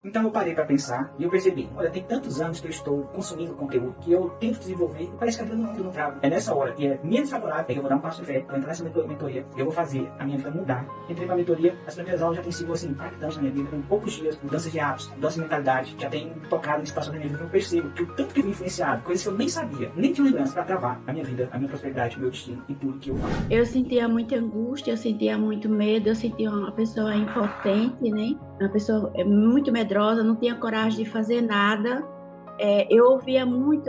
Então eu parei para pensar e eu percebi, olha, tem tantos anos que eu estou consumindo conteúdo, que eu tento desenvolver e parece que a vida não trava. É nessa hora que é menos favorável, é que eu vou dar um passo de fé, vou entrar nessa mentoria, eu vou fazer a minha vida mudar. Entrei pra mentoria, as primeiras aulas já têm sido assim, impactantes na minha vida, em poucos dias, mudanças de hábitos, mudança de mentalidade, já tem tocado em situações da minha vida que eu percebo que o tanto que eu fui influenciado, coisas que eu nem sabia, nem tinha lembrança para travar a minha vida, a minha prosperidade, o meu destino e tudo que eu faço. Eu sentia muita angústia, eu sentia muito medo, eu sentia uma pessoa impotente, né? Uma pessoa muito medrosa, não tinha coragem de fazer nada. Eu ouvia muito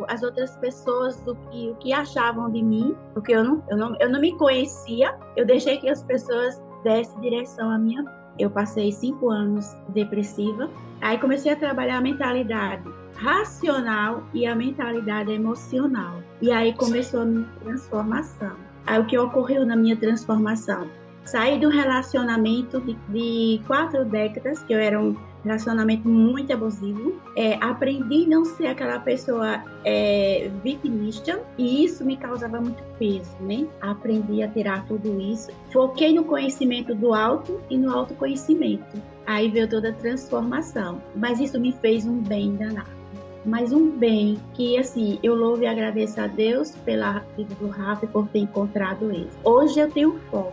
as outras pessoas o que achavam de mim, porque eu não me conhecia. Eu deixei que as pessoas dessem direção à minha vida. Eu passei 5 anos depressiva. Aí comecei a trabalhar a mentalidade racional e a mentalidade emocional. E aí começou a minha transformação. Aí o que ocorreu na minha transformação? Saí de um relacionamento de 4 décadas, que eu era um relacionamento muito abusivo. Aprendi a não ser aquela pessoa vitimista, e isso me causava muito peso, né? Aprendi a tirar tudo isso. Foquei no conhecimento do auto e no autoconhecimento. Aí veio toda a transformação. Mas isso me fez um bem danado. Mas um bem que, assim, eu louvo e agradeço a Deus pela vida do Rafa e por ter encontrado ele. Hoje eu tenho foco.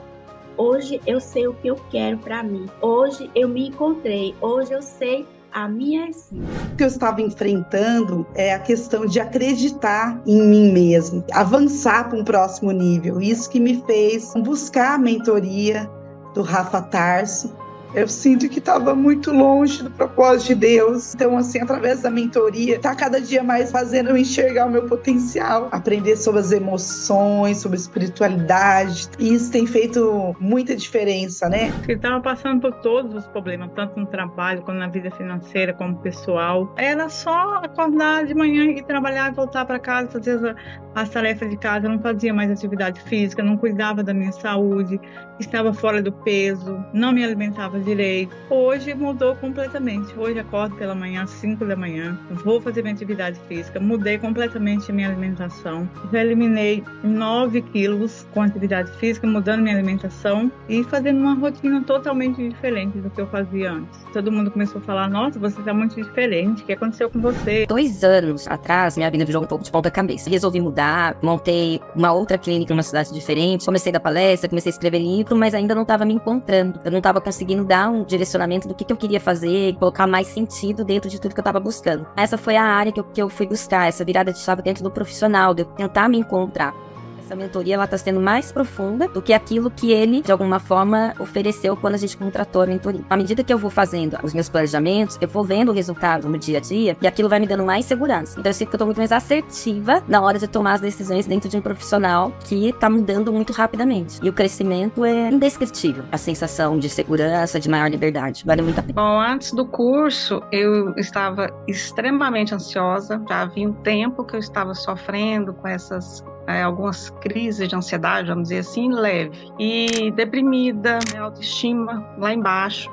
Hoje eu sei o que eu quero para mim. Hoje eu me encontrei. Hoje eu sei a minha essência. O que eu estava enfrentando é a questão de acreditar em mim mesmo, avançar para um próximo nível. Isso que me fez buscar a mentoria do Rafa Tarso. Eu sinto que estava muito longe do propósito de Deus. Então, assim, através da mentoria, tá cada dia mais fazendo eu enxergar o meu potencial, aprender sobre as emoções, sobre espiritualidade. E isso tem feito muita diferença, né? Eu estava passando por todos os problemas, tanto no trabalho, como na vida financeira, como pessoal. Era só acordar de manhã e trabalhar, voltar para casa, fazer as tarefas de casa. Eu não fazia mais atividade física, não cuidava da minha saúde, estava fora do peso, não me alimentava direito. Hoje mudou completamente. Hoje acordo pela manhã, às 5 da manhã, vou fazer minha atividade física, mudei completamente a minha alimentação. Já eliminei 9 quilos com atividade física, mudando minha alimentação e fazendo uma rotina totalmente diferente do que eu fazia antes. Todo mundo começou a falar, nossa, você está muito diferente, o que aconteceu com você? 2 anos atrás, minha vida virou um pouco de ponta cabeça. Resolvi mudar, montei uma outra clínica em uma cidade diferente, comecei a dar palestra, comecei a escrever livro, mas ainda não estava me encontrando. Eu não estava conseguindo dar um direcionamento do que eu queria fazer, colocar mais sentido dentro de tudo que eu estava buscando. Essa foi a área que eu fui buscar, essa virada de chave dentro do profissional, de eu tentar me encontrar. Essa mentoria, ela está sendo mais profunda do que aquilo que ele, de alguma forma, ofereceu quando a gente contratou a mentoria. À medida que eu vou fazendo os meus planejamentos, eu vou vendo o resultado no dia a dia e aquilo vai me dando mais segurança. Então eu sinto que eu estou muito mais assertiva na hora de tomar as decisões dentro de um profissional que está mudando muito rapidamente. E o crescimento é indescritível. A sensação de segurança, de maior liberdade, vale muito a pena. Bom, antes do curso, eu estava extremamente ansiosa. Já havia um tempo que eu estava sofrendo com essas algumas crises de ansiedade, vamos dizer assim, leve. E deprimida, minha autoestima lá embaixo.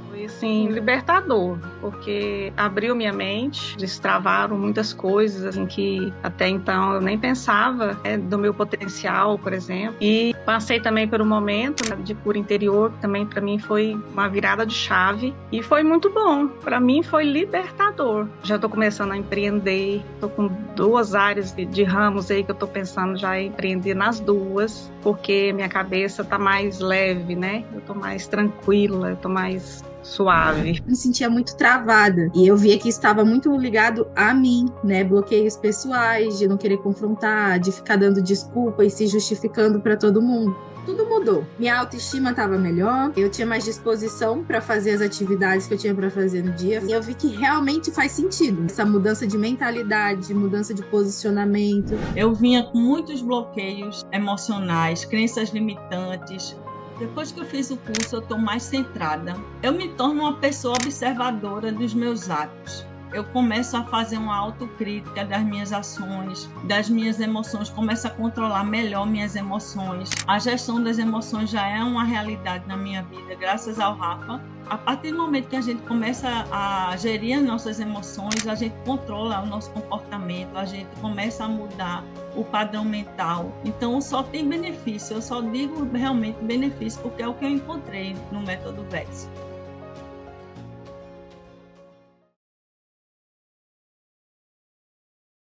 Foi, assim, libertador, porque abriu minha mente, destravaram muitas coisas, assim, que até então eu nem pensava, do meu potencial, por exemplo. E passei também por um momento, né, de cura interior, que também para mim foi uma virada de chave. E foi muito bom. Para mim foi libertador. Já estou começando a empreender, estou com 2 áreas de ramos aí que eu estou pensando já em empreender nas 2, porque minha cabeça está mais leve, né? Eu estou mais tranquila, eu estou mais suave. Me sentia muito travada e eu via que estava muito ligado a mim, né? Bloqueios pessoais, de não querer confrontar, de ficar dando desculpa e se justificando para todo mundo. Tudo mudou. Minha autoestima estava melhor, eu tinha mais disposição para fazer as atividades que eu tinha para fazer no dia. E eu vi que realmente faz sentido essa mudança de mentalidade, mudança de posicionamento. Eu vinha com muitos bloqueios emocionais, crenças limitantes. Depois que eu fiz o curso, eu estou mais centrada. Eu me torno uma pessoa observadora dos meus atos. Eu começo a fazer uma autocrítica das minhas ações, das minhas emoções, começo a controlar melhor minhas emoções. A gestão das emoções já é uma realidade na minha vida, graças ao Rafa. A partir do momento que a gente começa a gerir as nossas emoções, a gente controla o nosso comportamento, a gente começa a mudar o padrão mental. Então, só tem benefício, eu só digo realmente benefício, porque é o que eu encontrei no método VEX.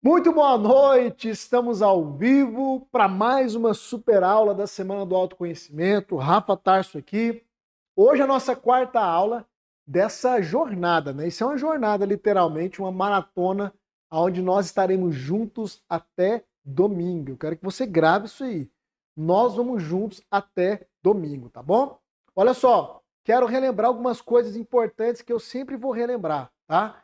Muito boa noite, estamos ao vivo para mais uma super aula da Semana do Autoconhecimento. Rafa Tarso aqui. Hoje é a nossa quarta aula dessa jornada, né? Isso é uma jornada, literalmente, uma maratona, onde nós estaremos juntos até domingo. Eu quero que você grave isso aí. Nós vamos juntos até domingo, tá bom? Olha só, quero relembrar algumas coisas importantes que eu sempre vou relembrar, tá?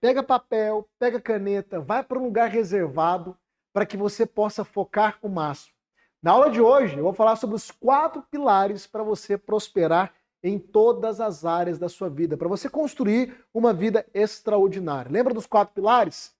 Pega papel, pega caneta, vai para um lugar reservado para que você possa focar o máximo. Na aula de hoje, eu vou falar sobre os 4 pilares para você prosperar em todas as áreas da sua vida, para você construir uma vida extraordinária. Lembra dos 4 pilares?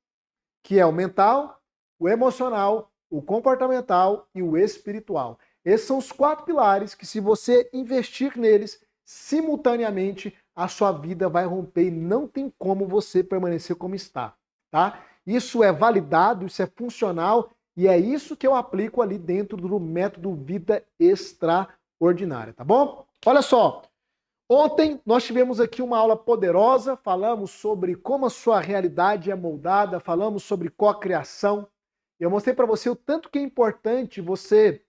Que é o mental, o emocional, o comportamental e o espiritual. Esses são os 4 pilares que, se você investir neles simultaneamente, a sua vida vai romper e não tem como você permanecer como está, tá? Isso é validado, isso é funcional e é isso que eu aplico ali dentro do método Vida Extraordinária, tá bom? Olha só, ontem nós tivemos aqui uma aula poderosa, falamos sobre como a sua realidade é moldada, falamos sobre cocriação. Eu mostrei para você o tanto que é importante você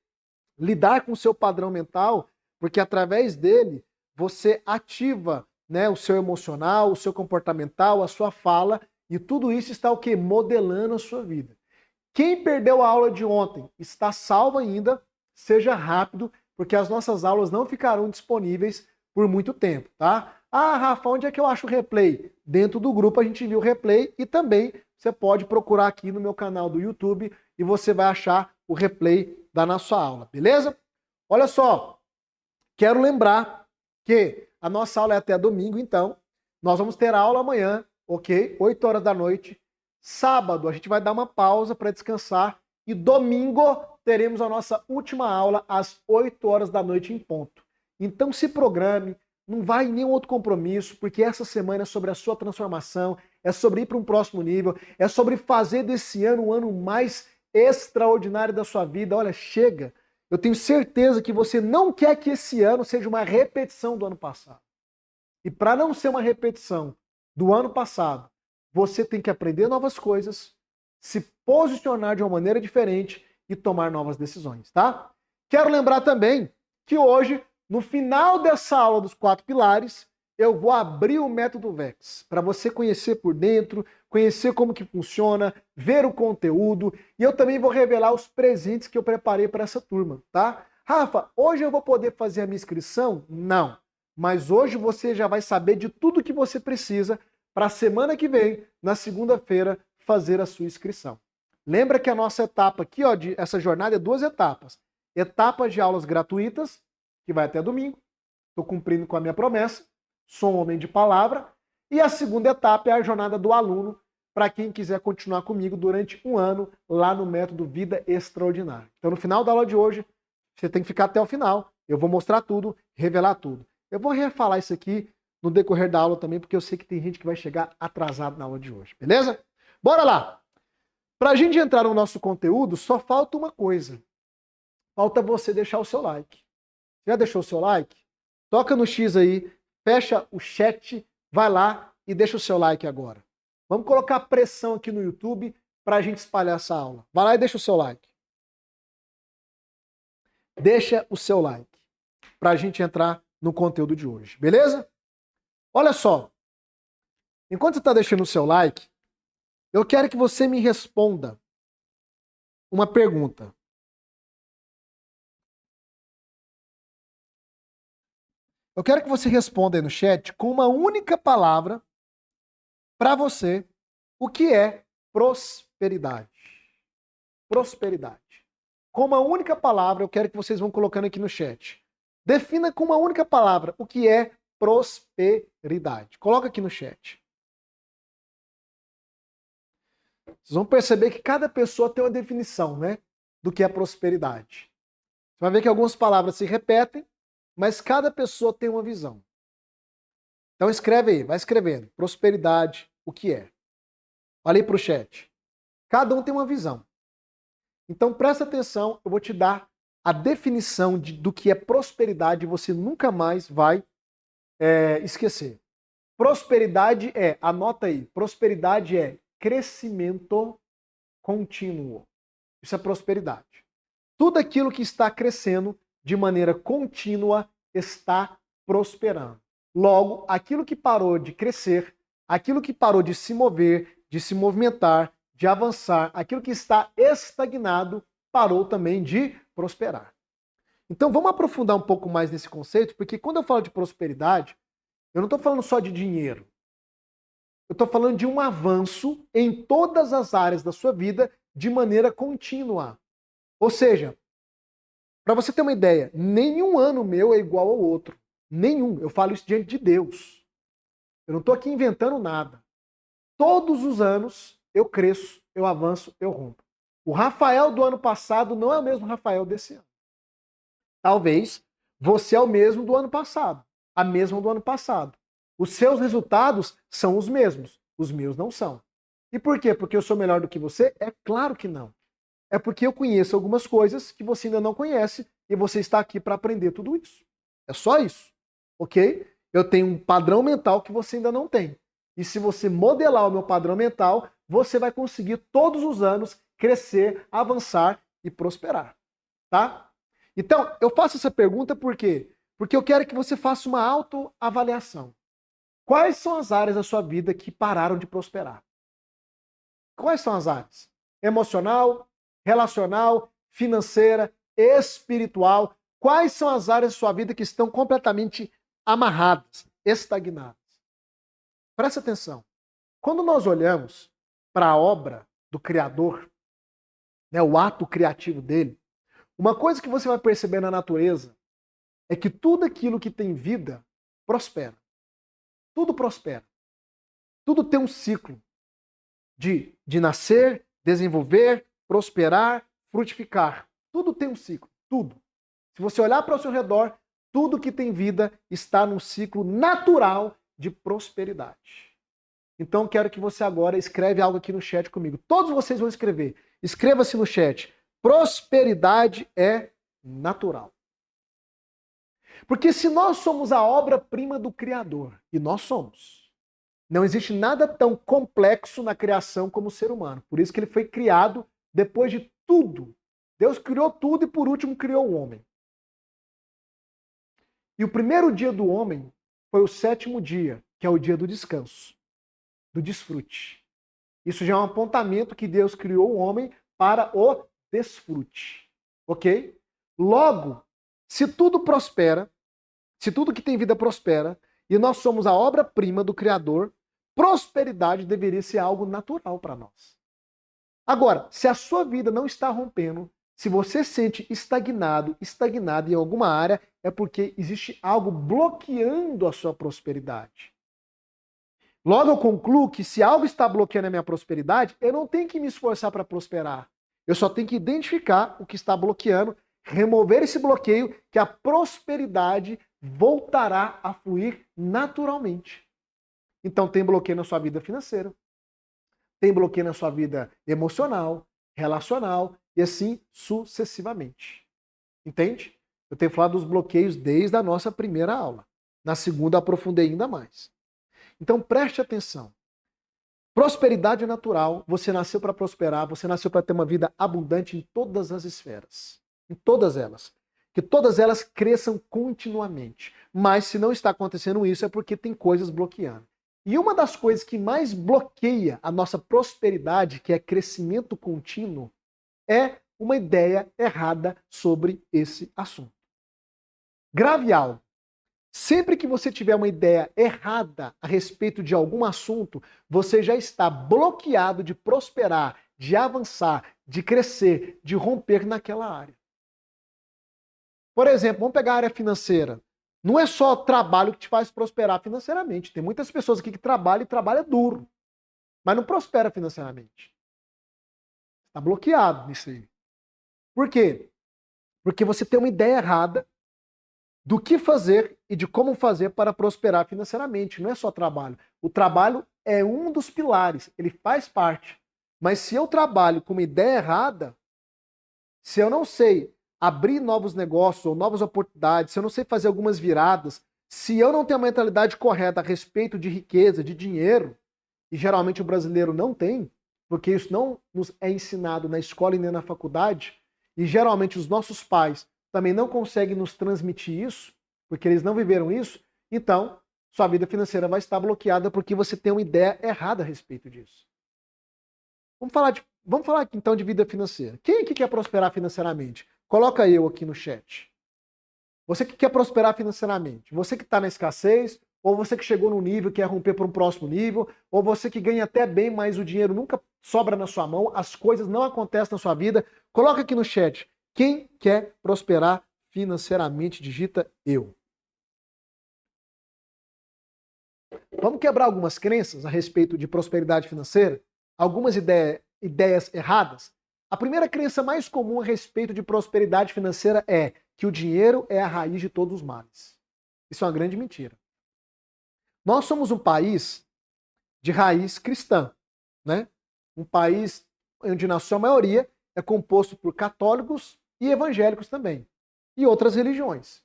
lidar com o seu padrão mental, porque através dele você ativa, né, o seu emocional, o seu comportamental, a sua fala, e tudo isso está o quê? Modelando a sua vida. Quem perdeu a aula de ontem está salvo ainda, seja rápido, porque as nossas aulas não ficarão disponíveis por muito tempo, tá? Ah, Rafa, onde é que eu acho o replay? Dentro do grupo a gente viu o replay e também você pode procurar aqui no meu canal do YouTube e você vai achar o replay da nossa aula, beleza? Olha só, quero lembrar que a nossa aula é até domingo, então nós vamos ter aula amanhã, ok? 8 horas da noite. Sábado a gente vai dar uma pausa para descansar e domingo teremos a nossa última aula às 8 horas da noite em ponto. Então se programe, não vai em nenhum outro compromisso, porque essa semana é sobre a sua transformação, é sobre ir para um próximo nível, é sobre fazer desse ano um ano mais extraordinário da sua vida. Olha, chega! Eu tenho certeza que você não quer que esse ano seja uma repetição do ano passado. E para não ser uma repetição do ano passado, você tem que aprender novas coisas, se posicionar de uma maneira diferente e tomar novas decisões, tá? Quero lembrar também que hoje, no final dessa aula dos 4 pilares, eu vou abrir o método VEX para você conhecer por dentro, conhecer como que funciona, ver o conteúdo, e eu também vou revelar os presentes que eu preparei para essa turma, tá? Rafa, hoje eu vou poder fazer a minha inscrição? Não. Mas hoje você já vai saber de tudo que você precisa para a semana que vem, na segunda-feira, fazer a sua inscrição. Lembra que a nossa etapa aqui, ó, essa jornada é 2 etapas. Etapas de aulas gratuitas, que vai até domingo. Estou cumprindo com a minha promessa. Sou um homem de palavra. E a segunda etapa é a jornada do aluno, para quem quiser continuar comigo durante um ano lá no método Vida Extraordinária. Então, no final da aula de hoje, você tem que ficar até o final. Eu vou mostrar tudo, revelar tudo. Eu vou refalar isso aqui no decorrer da aula também, porque eu sei que tem gente que vai chegar atrasado na aula de hoje. Beleza? Bora lá! Para a gente entrar no nosso conteúdo, só falta uma coisa. Falta você deixar o seu like. Já deixou o seu like? Toca no X aí, fecha o chat, vai lá e deixa o seu like agora. Vamos colocar pressão aqui no YouTube para a gente espalhar essa aula. Vai lá e deixa o seu like. Deixa o seu like para a gente entrar no conteúdo de hoje, beleza? Olha só, enquanto você está deixando o seu like, eu quero que você me responda uma pergunta. Eu quero que você responda aí no chat com uma única palavra para você o que é prosperidade. Prosperidade. Com uma única palavra, eu quero que vocês vão colocando aqui no chat. Defina com uma única palavra o que é prosperidade. Coloca aqui no chat. Vocês vão perceber que cada pessoa tem uma definição, né, do que é prosperidade. Você vai ver que algumas palavras se repetem, mas cada pessoa tem uma visão. Então escreve aí, vai escrevendo. Prosperidade, o que é? Olha aí para o chat. Cada um tem uma visão. Então presta atenção, eu vou te dar a definição do que é prosperidade e você nunca mais vai esquecer. Prosperidade anota aí, prosperidade é crescimento contínuo. Isso é prosperidade. Tudo aquilo que está crescendo de maneira contínua está prosperando. Logo, aquilo que parou de crescer, aquilo que parou de se mover, de se movimentar, de avançar, aquilo que está estagnado, parou também de prosperar. Então vamos aprofundar um pouco mais nesse conceito, porque quando eu falo de prosperidade, eu não estou falando só de dinheiro. Eu estou falando de um avanço em todas as áreas da sua vida de maneira contínua. Ou seja, para você ter uma ideia, nenhum ano meu é igual ao outro. Nenhum. Eu falo isso diante de Deus. Eu não estou aqui inventando nada. Todos os anos eu cresço, eu avanço, eu rompo. O Rafael do ano passado não é o mesmo Rafael desse ano. Talvez você é o mesmo do ano passado, a mesma do ano passado. Os seus resultados são os mesmos, os meus não são. E por quê? Porque eu sou melhor do que você? É claro que não. É porque eu conheço algumas coisas que você ainda não conhece e você está aqui para aprender tudo isso. É só isso, ok? Eu tenho um padrão mental que você ainda não tem. E se você modelar o meu padrão mental, você vai conseguir todos os anos crescer, avançar e prosperar, tá? Então, eu faço essa pergunta por quê? Porque eu quero que você faça uma autoavaliação. Quais são as áreas da sua vida que pararam de prosperar? Quais são as áreas? Emocional, relacional, financeira, espiritual. Quais são as áreas da sua vida que estão completamente amarradas, estagnadas? Presta atenção. Quando nós olhamos para a obra do Criador, né, o ato criativo dele, uma coisa que você vai perceber na natureza é que tudo aquilo que tem vida prospera. Tudo prospera. Tudo tem um ciclo de nascer, desenvolver, prosperar, frutificar. Tudo tem um ciclo. Tudo. Se você olhar para o seu redor, tudo que tem vida está num ciclo natural de prosperidade. Então quero que você agora escreve algo aqui no chat comigo. Todos vocês vão escrever. Escreva-se no chat. Prosperidade é natural. Porque se nós somos a obra-prima do Criador, e nós somos, não existe nada tão complexo na criação como o ser humano. Por isso que ele foi criado depois de tudo. Deus criou tudo e por último criou o homem. E o primeiro dia do homem foi o 7º dia, que é o dia do descanso, do desfrute. Isso já é um apontamento que Deus criou o homem para o desfrute. Ok? Logo, se tudo prospera, se tudo que tem vida prospera, e nós somos a obra-prima do Criador, prosperidade deveria ser algo natural para nós. Agora, se a sua vida não está rompendo, se você se sente estagnado em alguma área, é porque existe algo bloqueando a sua prosperidade. Logo eu concluo que se algo está bloqueando a minha prosperidade, eu não tenho que me esforçar para prosperar. Eu só tenho que identificar o que está bloqueando, remover esse bloqueio, que a prosperidade voltará a fluir naturalmente. Então tem bloqueio na sua vida financeira, tem bloqueio na sua vida emocional, relacional e assim sucessivamente. Entende? Eu tenho falado dos bloqueios desde a nossa primeira aula. Na segunda aprofundei ainda mais. Então preste atenção. Prosperidade é natural, você nasceu para prosperar, você nasceu para ter uma vida abundante em todas as esferas. Em todas elas. Que todas elas cresçam continuamente. Mas se não está acontecendo isso é porque tem coisas bloqueando. E uma das coisas que mais bloqueia a nossa prosperidade, que é crescimento contínuo, é uma ideia errada sobre esse assunto. Grave algo. Sempre que você tiver uma ideia errada a respeito de algum assunto, você já está bloqueado de prosperar, de avançar, de crescer, de romper naquela área. Por exemplo, vamos pegar a área financeira. Não é só trabalho que te faz prosperar financeiramente. Tem muitas pessoas aqui que trabalham e trabalham duro, mas não prospera financeiramente. Está bloqueado nisso aí. Por quê? Porque você tem uma ideia errada do que fazer e de como fazer para prosperar financeiramente. Não é só trabalho. O trabalho é um dos pilares, ele faz parte. Mas se eu trabalho com uma ideia errada, se eu não sei abrir novos negócios ou novas oportunidades, se eu não sei fazer algumas viradas, se eu não tenho a mentalidade correta a respeito de riqueza, de dinheiro, e geralmente o brasileiro não tem, porque isso não nos é ensinado na escola e nem na faculdade, e geralmente os nossos pais também não conseguem nos transmitir isso, porque eles não viveram isso, então sua vida financeira vai estar bloqueada porque você tem uma ideia errada a respeito disso. Vamos falar aqui, então de vida financeira. Quem aqui quer prosperar financeiramente? Coloca eu aqui no chat. Você que quer prosperar financeiramente, você que está na escassez, ou você que chegou num nível que quer romper para um próximo nível, ou você que ganha até bem, mas o dinheiro nunca sobra na sua mão, as coisas não acontecem na sua vida, coloca aqui no chat. Quem quer prosperar financeiramente? Digita eu. Vamos quebrar algumas crenças a respeito de prosperidade financeira? Algumas ideias erradas? A primeira crença mais comum a respeito de prosperidade financeira é que o dinheiro é a raiz de todos os males. Isso é uma grande mentira. Nós somos um país de raiz cristã, né? Um país onde na sua maioria é composto por católicos e evangélicos também, e outras religiões.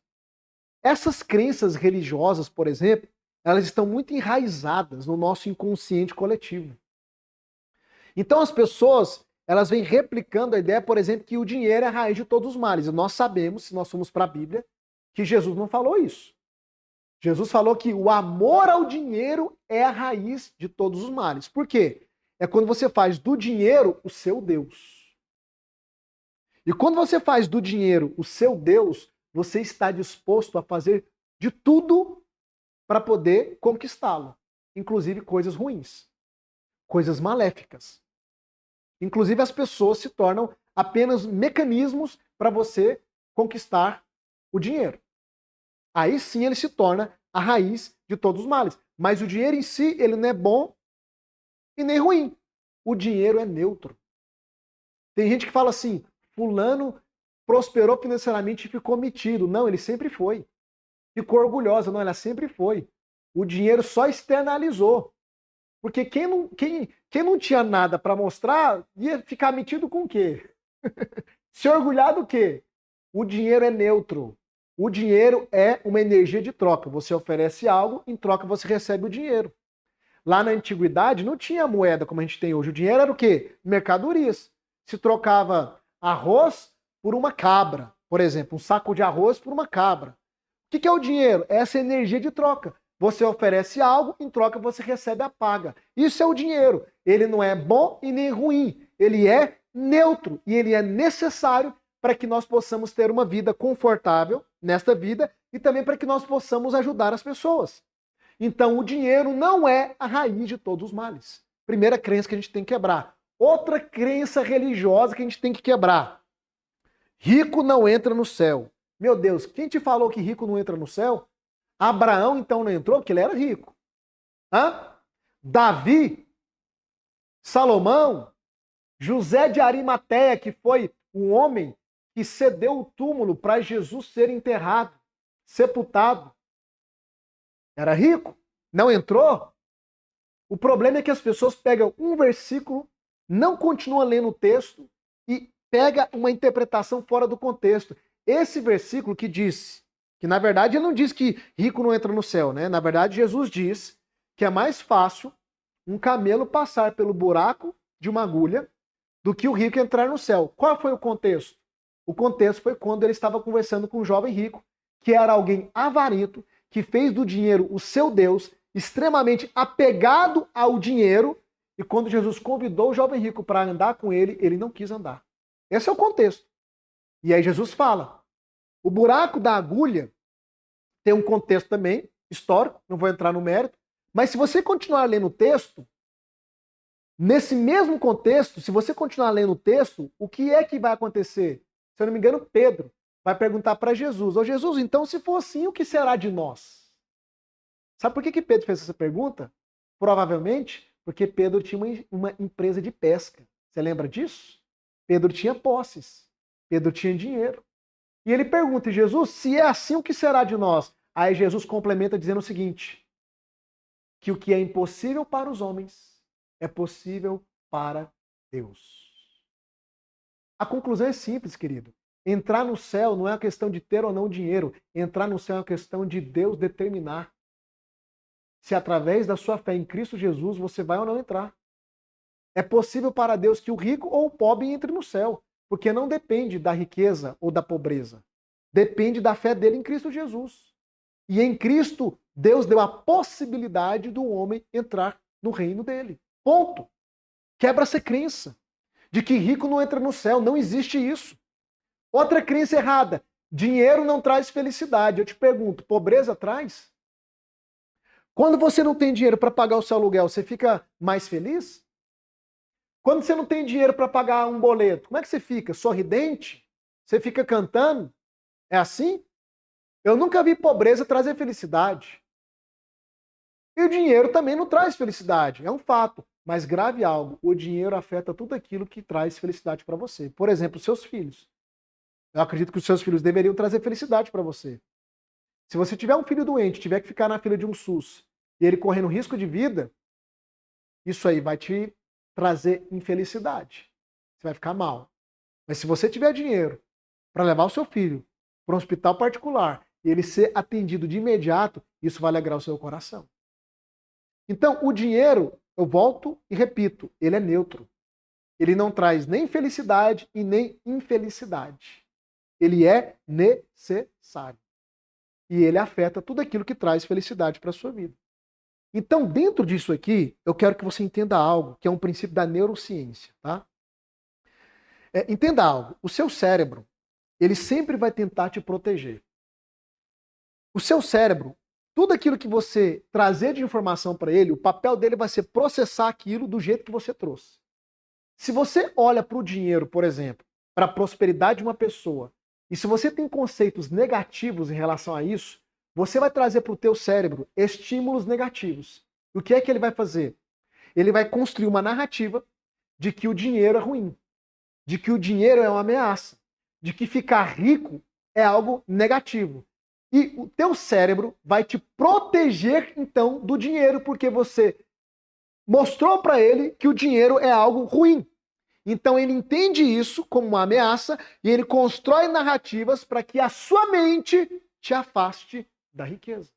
Essas crenças religiosas, por exemplo, elas estão muito enraizadas no nosso inconsciente coletivo. Então as pessoas, elas vêm replicando a ideia, por exemplo, que o dinheiro é a raiz de todos os males. E nós sabemos, se nós formos para a Bíblia, que Jesus não falou isso. Jesus falou que o amor ao dinheiro é a raiz de todos os males. Por quê? É quando você faz do dinheiro o seu Deus. E quando você faz do dinheiro o seu Deus, você está disposto a fazer de tudo para poder conquistá-lo. Inclusive coisas ruins, coisas maléficas. Inclusive as pessoas se tornam apenas mecanismos para você conquistar o dinheiro. Aí sim ele se torna a raiz de todos os males. Mas o dinheiro em si, ele não é bom e nem ruim. O dinheiro é neutro. Tem gente que fala assim, fulano prosperou financeiramente e ficou metido. Não, ele sempre foi. Ficou orgulhosa. Não, ela sempre foi. O dinheiro só externalizou. Porque quem não tinha nada para mostrar, ia ficar metido com o quê? Se orgulhar do quê? O dinheiro é neutro. O dinheiro é uma energia de troca. Você oferece algo, em troca você recebe o dinheiro. Lá na antiguidade não tinha moeda como a gente tem hoje. O dinheiro era o quê? Mercadorias. Se trocava arroz por uma cabra, por exemplo. Um saco de arroz por uma cabra. O que é o dinheiro? É essa energia de troca. Você oferece algo, em troca você recebe a paga. Isso é o dinheiro. Ele não é bom e nem ruim. Ele é neutro e ele é necessário para que nós possamos ter uma vida confortável nesta vida e também para que nós possamos ajudar as pessoas. Então, o dinheiro não é a raiz de todos os males. Primeira crença que a gente tem que quebrar. Outra crença religiosa que a gente tem que quebrar. Rico não entra no céu. Meu Deus, quem te falou que rico não entra no céu? Abraão, então, não entrou porque ele era rico. Davi, Salomão, José de Arimateia, que foi um homem que cedeu o túmulo para Jesus ser enterrado, sepultado. Era rico? Não entrou? O problema é que as pessoas pegam um versículo, não continuam lendo o texto e pega uma interpretação fora do contexto. Esse versículo que diz, que na verdade ele não diz que rico não entra no céu, né? Na verdade Jesus diz que é mais fácil um camelo passar pelo buraco de uma agulha do que o rico entrar no céu. Qual foi o contexto? O contexto foi quando ele estava conversando com um jovem rico, que era alguém avarento, que fez do dinheiro o seu Deus, extremamente apegado ao dinheiro, e quando Jesus convidou o jovem rico para andar com ele, ele não quis andar. Esse é o contexto. E aí Jesus fala, o buraco da agulha tem um contexto também, histórico, não vou entrar no mérito, mas se você continuar lendo o texto, nesse mesmo contexto, se você continuar lendo o texto, o que é que vai acontecer? Se eu não me engano, Pedro vai perguntar para Jesus, ô Jesus, então se for assim, o que será de nós? Sabe por que Pedro fez essa pergunta? Provavelmente porque Pedro tinha uma empresa de pesca. Você lembra disso? Pedro tinha posses, Pedro tinha dinheiro. E ele pergunta, Jesus, se é assim, o que será de nós? Aí Jesus complementa dizendo o seguinte, que o que é impossível para os homens é possível para Deus. A conclusão é simples, querido. Entrar no céu não é uma questão de ter ou não dinheiro. Entrar no céu é uma questão de Deus determinar se através da sua fé em Cristo Jesus você vai ou não entrar. É possível para Deus que o rico ou o pobre entre no céu, porque não depende da riqueza ou da pobreza. Depende da fé dele em Cristo Jesus. E em Cristo, Deus deu a possibilidade do homem entrar no reino dele. Ponto. Quebra essa crença de que rico não entra no céu. Não existe isso. Outra crença errada. Dinheiro não traz felicidade. Eu te pergunto, pobreza traz? Quando você não tem dinheiro para pagar o seu aluguel, você fica mais feliz? Quando você não tem dinheiro para pagar um boleto, como é que você fica? Sorridente? Você fica cantando? É assim? Eu nunca vi pobreza trazer felicidade. E o dinheiro também não traz felicidade, é um fato. Mas grave algo, o dinheiro afeta tudo aquilo que traz felicidade para você. Por exemplo, os seus filhos. Eu acredito que os seus filhos deveriam trazer felicidade para você. Se você tiver um filho doente, tiver que ficar na fila de um SUS, e ele correndo risco de vida, isso aí vai te trazer infelicidade. Você vai ficar mal. Mas se você tiver dinheiro para levar o seu filho para um hospital particular e ele ser atendido de imediato, isso vai alegrar o seu coração. Então, o dinheiro, eu volto e repito, ele é neutro. Ele não traz nem felicidade e nem infelicidade. Ele é necessário. E ele afeta tudo aquilo que traz felicidade para a sua vida. Então, dentro disso aqui, eu quero que você entenda algo, que é um princípio da neurociência, tá? Entenda algo. O seu cérebro, ele sempre vai tentar te proteger. O seu cérebro, tudo aquilo que você trazer de informação para ele, o papel dele vai ser processar aquilo do jeito que você trouxe. Se você olha para o dinheiro, por exemplo, para a prosperidade de uma pessoa, e se você tem conceitos negativos em relação a isso, você vai trazer para o teu cérebro estímulos negativos. O que é que ele vai fazer? Ele vai construir uma narrativa de que o dinheiro é ruim, de que o dinheiro é uma ameaça, de que ficar rico é algo negativo. E o teu cérebro vai te proteger, então, do dinheiro, porque você mostrou para ele que o dinheiro é algo ruim. Então ele entende isso como uma ameaça e ele constrói narrativas para que a sua mente te afaste da riqueza.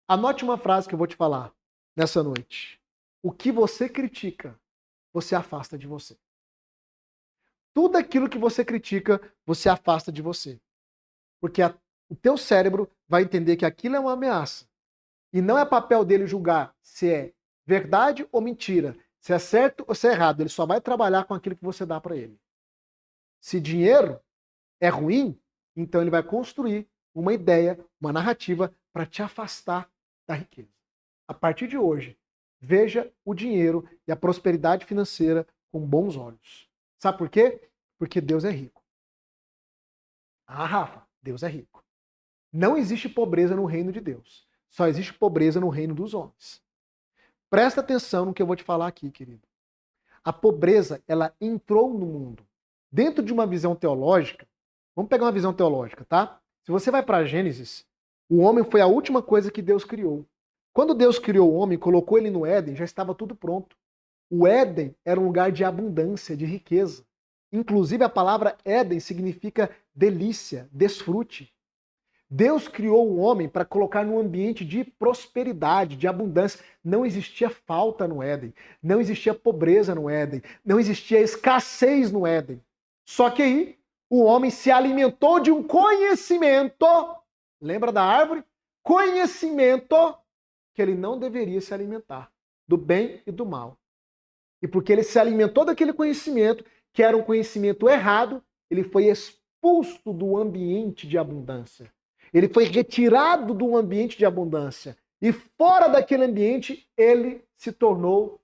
Anote uma frase que eu vou te falar nessa noite. O que você critica, você afasta de você. Tudo aquilo que você critica, você afasta de você. Porque o teu cérebro vai entender que aquilo é uma ameaça. E não é papel dele julgar se é verdade ou mentira, se é certo ou se é errado. Ele só vai trabalhar com aquilo que você dá para ele. Se dinheiro é ruim, então ele vai construir uma ideia, uma narrativa para te afastar da riqueza. A partir de hoje, veja o dinheiro e a prosperidade financeira com bons olhos. Sabe por quê? Porque Deus é rico. Ah, Rafa, Deus é rico. Não existe pobreza no reino de Deus. Só existe pobreza no reino dos homens. Presta atenção no que eu vou te falar aqui, querido. A pobreza, ela entrou no mundo. Dentro de uma visão teológica, vamos pegar uma visão teológica, tá? Se você vai para Gênesis, o homem foi a última coisa que Deus criou. Quando Deus criou o homem, colocou ele no Éden, já estava tudo pronto. O Éden era um lugar de abundância, de riqueza. Inclusive a palavra Éden significa delícia, desfrute. Deus criou o homem para colocar num ambiente de prosperidade, de abundância. Não existia falta no Éden, não existia pobreza no Éden, não existia escassez no Éden. Só que aí o homem se alimentou de um conhecimento, lembra da árvore? Conhecimento que ele não deveria se alimentar, do bem e do mal. E porque ele se alimentou daquele conhecimento, que era um conhecimento errado, ele foi expulso do ambiente de abundância. Ele foi retirado do ambiente de abundância. E fora daquele ambiente, ele se tornou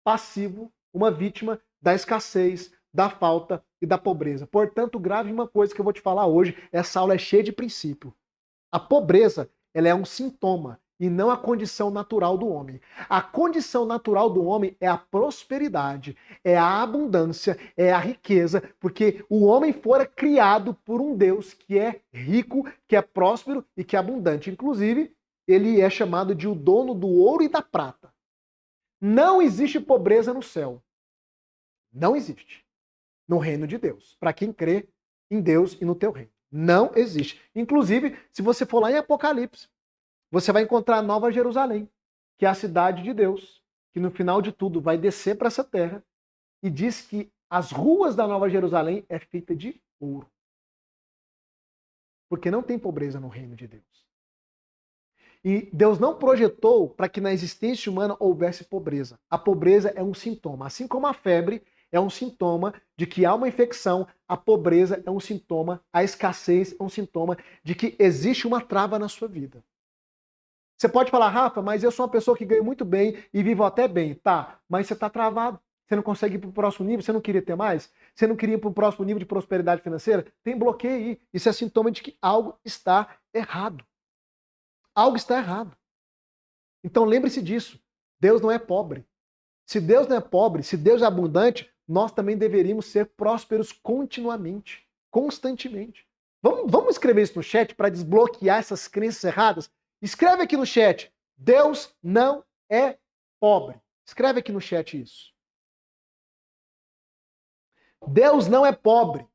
passivo, uma vítima da escassez, da falta e da pobreza. Portanto, grave uma coisa que eu vou te falar hoje. Essa aula é cheia de princípio. A pobreza, ela é um sintoma e não a condição natural do homem. A condição natural do homem é a prosperidade, é a abundância, é a riqueza, porque o homem fora criado por um Deus que é rico, que é próspero e que é abundante. Inclusive, ele é chamado de o dono do ouro e da prata. Não existe pobreza no céu. Não existe. No reino de Deus. Para quem crê em Deus e no teu reino. Não existe. Inclusive, se você for lá em Apocalipse, você vai encontrar a Nova Jerusalém. que é a cidade de Deus, que no final de tudo vai descer para essa terra, e diz que as ruas da Nova Jerusalém é feita de ouro. Porque não tem pobreza no reino de Deus. E Deus não projetou para que na existência humana houvesse pobreza. A pobreza é um sintoma. Assim como a febre é um sintoma de que há uma infecção, a pobreza é um sintoma, a escassez é um sintoma de que existe uma trava na sua vida. Você pode falar, Rafa, mas eu sou uma pessoa que ganha muito bem e vivo até bem. Tá, mas você está travado. Você não consegue ir para o próximo nível? Você não queria ter mais? Você não queria ir para o próximo nível de prosperidade financeira? Tem bloqueio aí. Isso é sintoma de que algo está errado. Algo está errado. Então lembre-se disso. Deus não é pobre. Se Deus não é pobre, se Deus é abundante, nós também deveríamos ser prósperos continuamente, constantemente. Vamos escrever isso no chat para desbloquear essas crenças erradas? Escreve aqui no chat. Deus não é pobre. Escreve aqui no chat isso. Deus não é pobre.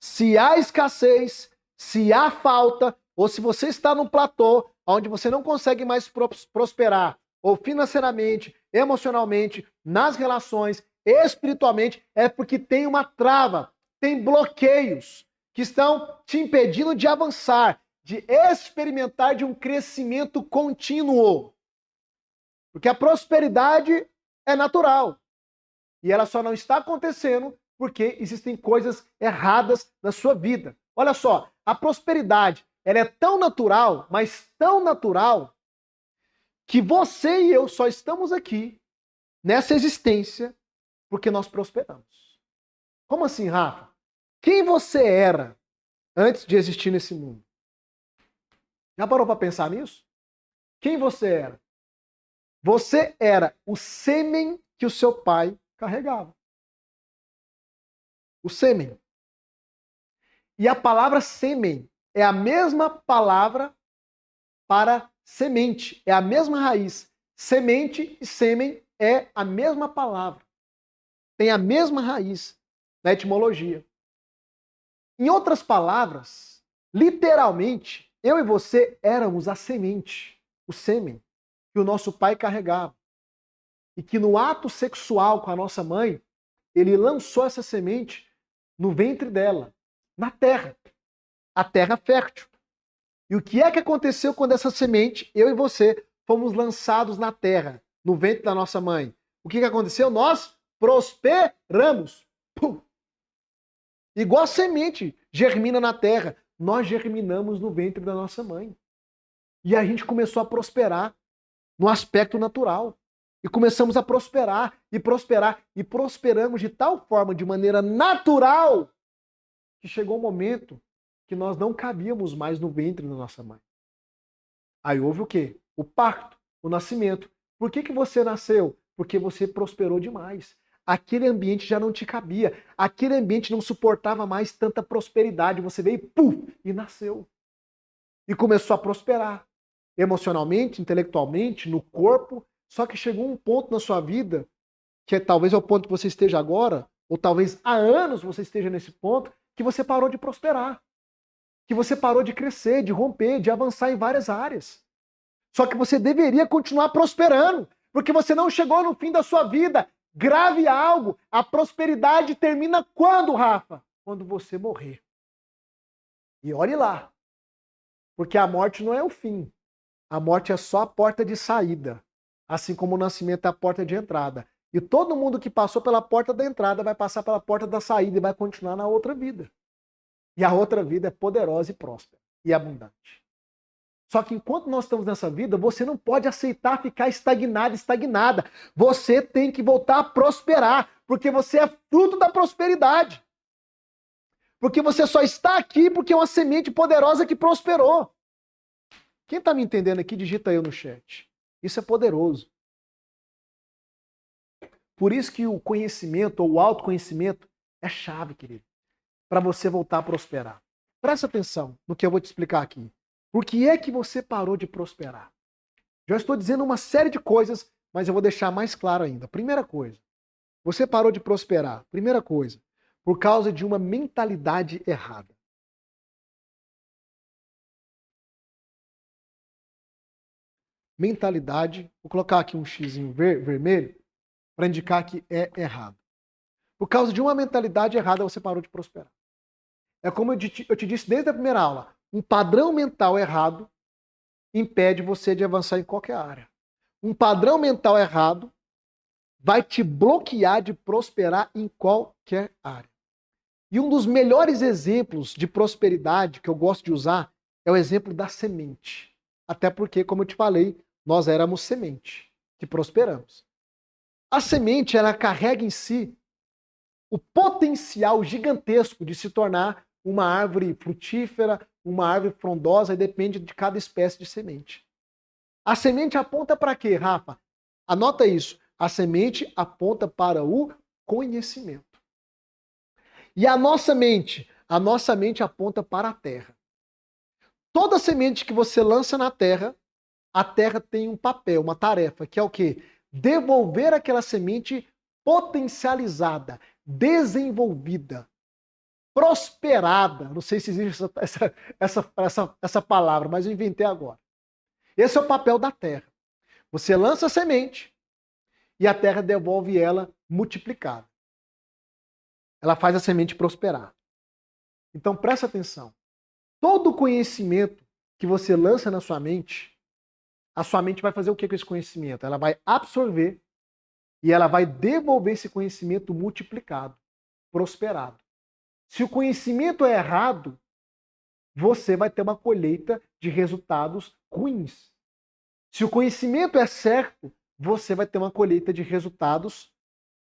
Se há escassez, se há falta, ou se você está num platô onde você não consegue mais prosperar, ou financeiramente, emocionalmente, nas relações, espiritualmente, é porque tem uma trava, tem bloqueios que estão te impedindo de avançar, de experimentar de um crescimento contínuo. Porque a prosperidade é natural. E ela só não está acontecendo porque existem coisas erradas na sua vida. Olha só, a prosperidade, ela é tão natural, mas tão natural, que você e eu só estamos aqui, nessa existência, porque nós prosperamos. Como assim, Rafa? Quem você era antes de existir nesse mundo? Já parou para pensar nisso? Quem você era? Você era o sêmen que o seu pai carregava. O sêmen. E a palavra sêmen é a mesma palavra para semente. É a mesma raiz. Semente e sêmen é a mesma palavra. Tem a mesma raiz na etimologia. Em outras palavras, literalmente, eu e você éramos a semente, o sêmen, que o nosso pai carregava. E que no ato sexual com a nossa mãe, ele lançou essa semente no ventre dela, na terra, a terra fértil. E o que é que aconteceu quando essa semente, eu e você, fomos lançados na terra, no ventre da nossa mãe? O que aconteceu? Nós prosperamos. Pum! Igual a semente germina na terra, nós germinamos no ventre da nossa mãe. E a gente começou a prosperar no aspecto natural. E começamos a prosperar, e prosperar, e prosperamos de tal forma, de maneira natural, que chegou um momento que nós não cabíamos mais no ventre da nossa mãe. Aí houve o quê? O parto, o nascimento. Por que você nasceu? Porque você prosperou demais. Aquele ambiente já não te cabia. Aquele ambiente não suportava mais tanta prosperidade. Você veio, puf, e nasceu. E começou a prosperar. Emocionalmente, intelectualmente, no corpo. Só que chegou um ponto na sua vida, que talvez é o ponto que você esteja agora, ou talvez há anos você esteja nesse ponto, que você parou de prosperar. Que você parou de crescer, de romper, de avançar em várias áreas. Só que você deveria continuar prosperando, porque você não chegou no fim da sua vida. Grave algo, a prosperidade termina quando, Rafa? Quando você morrer. E olhe lá, porque a morte não é o fim. A morte é só a porta de saída. Assim como o nascimento é a porta de entrada. E todo mundo que passou pela porta da entrada vai passar pela porta da saída e vai continuar na outra vida. E a outra vida é poderosa e próspera e abundante. Só que enquanto nós estamos nessa vida, você não pode aceitar ficar estagnado, estagnada. Você tem que voltar a prosperar, porque você é fruto da prosperidade. Porque você só está aqui porque é uma semente poderosa que prosperou. Quem está me entendendo aqui, digita eu no chat. Isso é poderoso. Por isso que o conhecimento ou o autoconhecimento é chave, querido, para você voltar a prosperar. Presta atenção no que eu vou te explicar aqui. Por que é que você parou de prosperar? Já estou dizendo uma série de coisas, mas eu vou deixar mais claro ainda. Primeira coisa, você parou de prosperar. Primeira coisa, por causa de uma mentalidade errada. mentalidade, vou colocar aqui um xizinho vermelho, para indicar que é errado. Por causa de uma mentalidade errada, você parou de prosperar. É como eu te disse desde a primeira aula, um padrão mental errado impede você de avançar em qualquer área. Um padrão mental errado vai te bloquear de prosperar em qualquer área. E um dos melhores exemplos de prosperidade que eu gosto de usar é o exemplo da semente. Até porque, como eu te falei, nós éramos semente, que prosperamos. A semente, ela carrega em si o potencial gigantesco de se tornar uma árvore frutífera, uma árvore frondosa, e depende de cada espécie de semente. A semente aponta para quê, Rafa? Anota isso. A semente aponta para o conhecimento. E a nossa mente aponta para a terra. Toda semente que você lança na terra, a terra tem um papel, uma tarefa, que é o quê? Devolver aquela semente potencializada, desenvolvida, prosperada. Não sei se existe essa palavra, mas eu inventei agora. Esse é o papel da terra. Você lança a semente e a terra devolve ela multiplicada. Ela faz a semente prosperar. Então presta atenção. Todo conhecimento que você lança na sua mente, a sua mente vai fazer o que com esse conhecimento? Ela vai absorver e ela vai devolver esse conhecimento multiplicado, prosperado. Se o conhecimento é errado, você vai ter uma colheita de resultados ruins. Se o conhecimento é certo, você vai ter uma colheita de resultados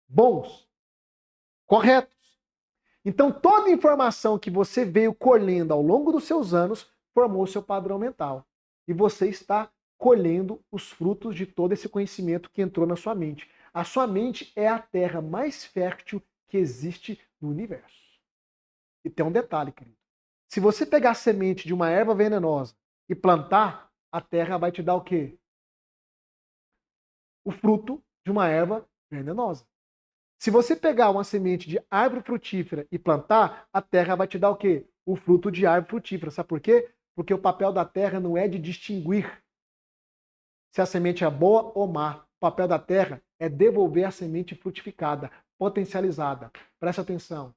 bons, corretos. Então, toda informação que você veio colhendo ao longo dos seus anos formou seu padrão mental. E você está colhendo os frutos de todo esse conhecimento que entrou na sua mente. A sua mente é a terra mais fértil que existe no universo. E tem um detalhe, querido. Se você pegar a semente de uma erva venenosa e plantar, a terra vai te dar o quê? O fruto de uma erva venenosa. Se você pegar uma semente de árvore frutífera e plantar, a terra vai te dar o quê? O fruto de árvore frutífera. Sabe por quê? Porque o papel da terra não é de distinguir se a semente é boa ou má. O papel da terra é devolver a semente frutificada, potencializada. Presta atenção.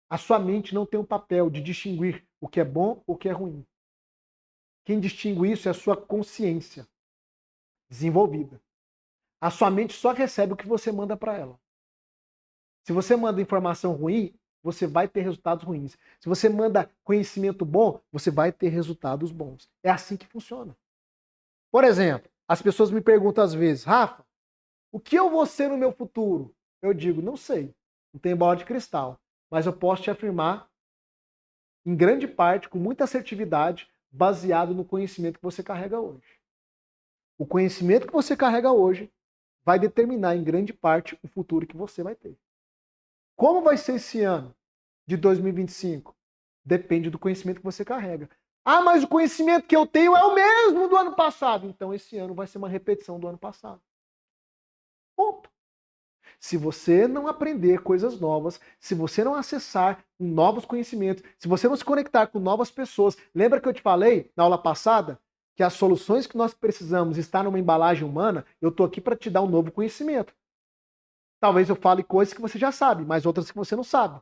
A sua mente não tem o papel de distinguir o que é bom ou o que é ruim. Quem distingue isso é a sua consciência desenvolvida. A sua mente só recebe o que você manda para ela. Se você manda informação ruim, você vai ter resultados ruins. Se você manda conhecimento bom, você vai ter resultados bons. É assim que funciona. Por exemplo, as pessoas me perguntam às vezes, Rafa, o que eu vou ser no meu futuro? Eu digo, não sei, não tenho bola de cristal, mas eu posso te afirmar, em grande parte, com muita assertividade, baseado no conhecimento que você carrega hoje. O conhecimento que você carrega hoje vai determinar, em grande parte, o futuro que você vai ter. Como vai ser esse ano de 2025? Depende do conhecimento que você carrega. Ah, mas o conhecimento que eu tenho é o mesmo do ano passado. Então esse ano vai ser uma repetição do ano passado. Ponto. Se você não aprender coisas novas, se você não acessar novos conhecimentos, se você não se conectar com novas pessoas, lembra que eu te falei na aula passada que as soluções que nós precisamos estão numa embalagem humana? Eu estou aqui para te dar um novo conhecimento. Talvez eu fale coisas que você já sabe, mas outras que você não sabe.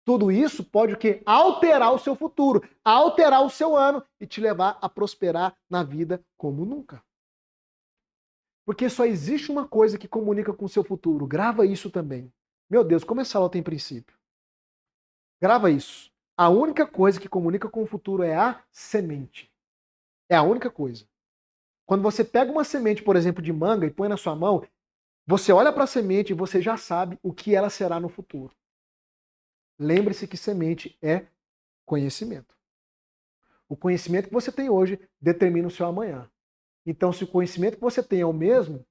Tudo isso pode o quê? Alterar o seu futuro, alterar o seu ano e te levar a prosperar na vida como nunca. Porque só existe uma coisa que comunica com o seu futuro. Grava isso também. Meu Deus, como essa aula tem princípio. Grava isso. A única coisa que comunica com o futuro é a semente. É a única coisa. Quando você pega uma semente, por exemplo, de manga e põe na sua mão, você olha para a semente e você já sabe o que ela será no futuro. Lembre-se que semente é conhecimento. O conhecimento que você tem hoje determina o seu amanhã. Então, se o conhecimento que você tem é o mesmo,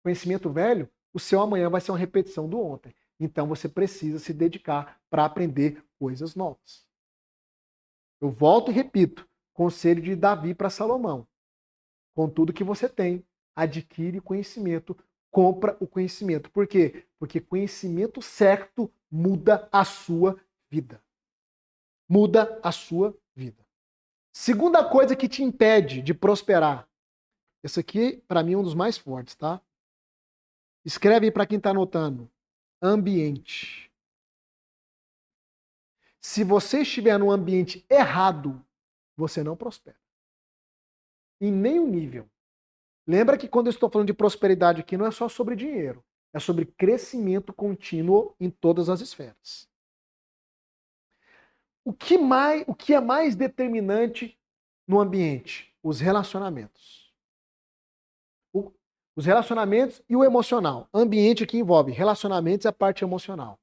conhecimento velho, o seu amanhã vai ser uma repetição do ontem. Então, você precisa se dedicar para aprender coisas novas. Eu volto e repito, conselho de Davi para Salomão. Com tudo que você tem, adquire conhecimento, compra o conhecimento. Por quê? Porque conhecimento certo muda a sua vida. Muda a sua vida. Segunda coisa que te impede de prosperar. Esse aqui, para mim, é um dos mais fortes, tá? Escreve aí para quem está anotando. Ambiente. Se você estiver no ambiente errado, você não prospera. Em nenhum nível. Lembra que quando eu estou falando de prosperidade aqui, não é só sobre dinheiro. É sobre crescimento contínuo em todas as esferas. O que é mais determinante no ambiente? Os relacionamentos. Os relacionamentos e o emocional. Ambiente aqui envolve relacionamentos e a parte emocional.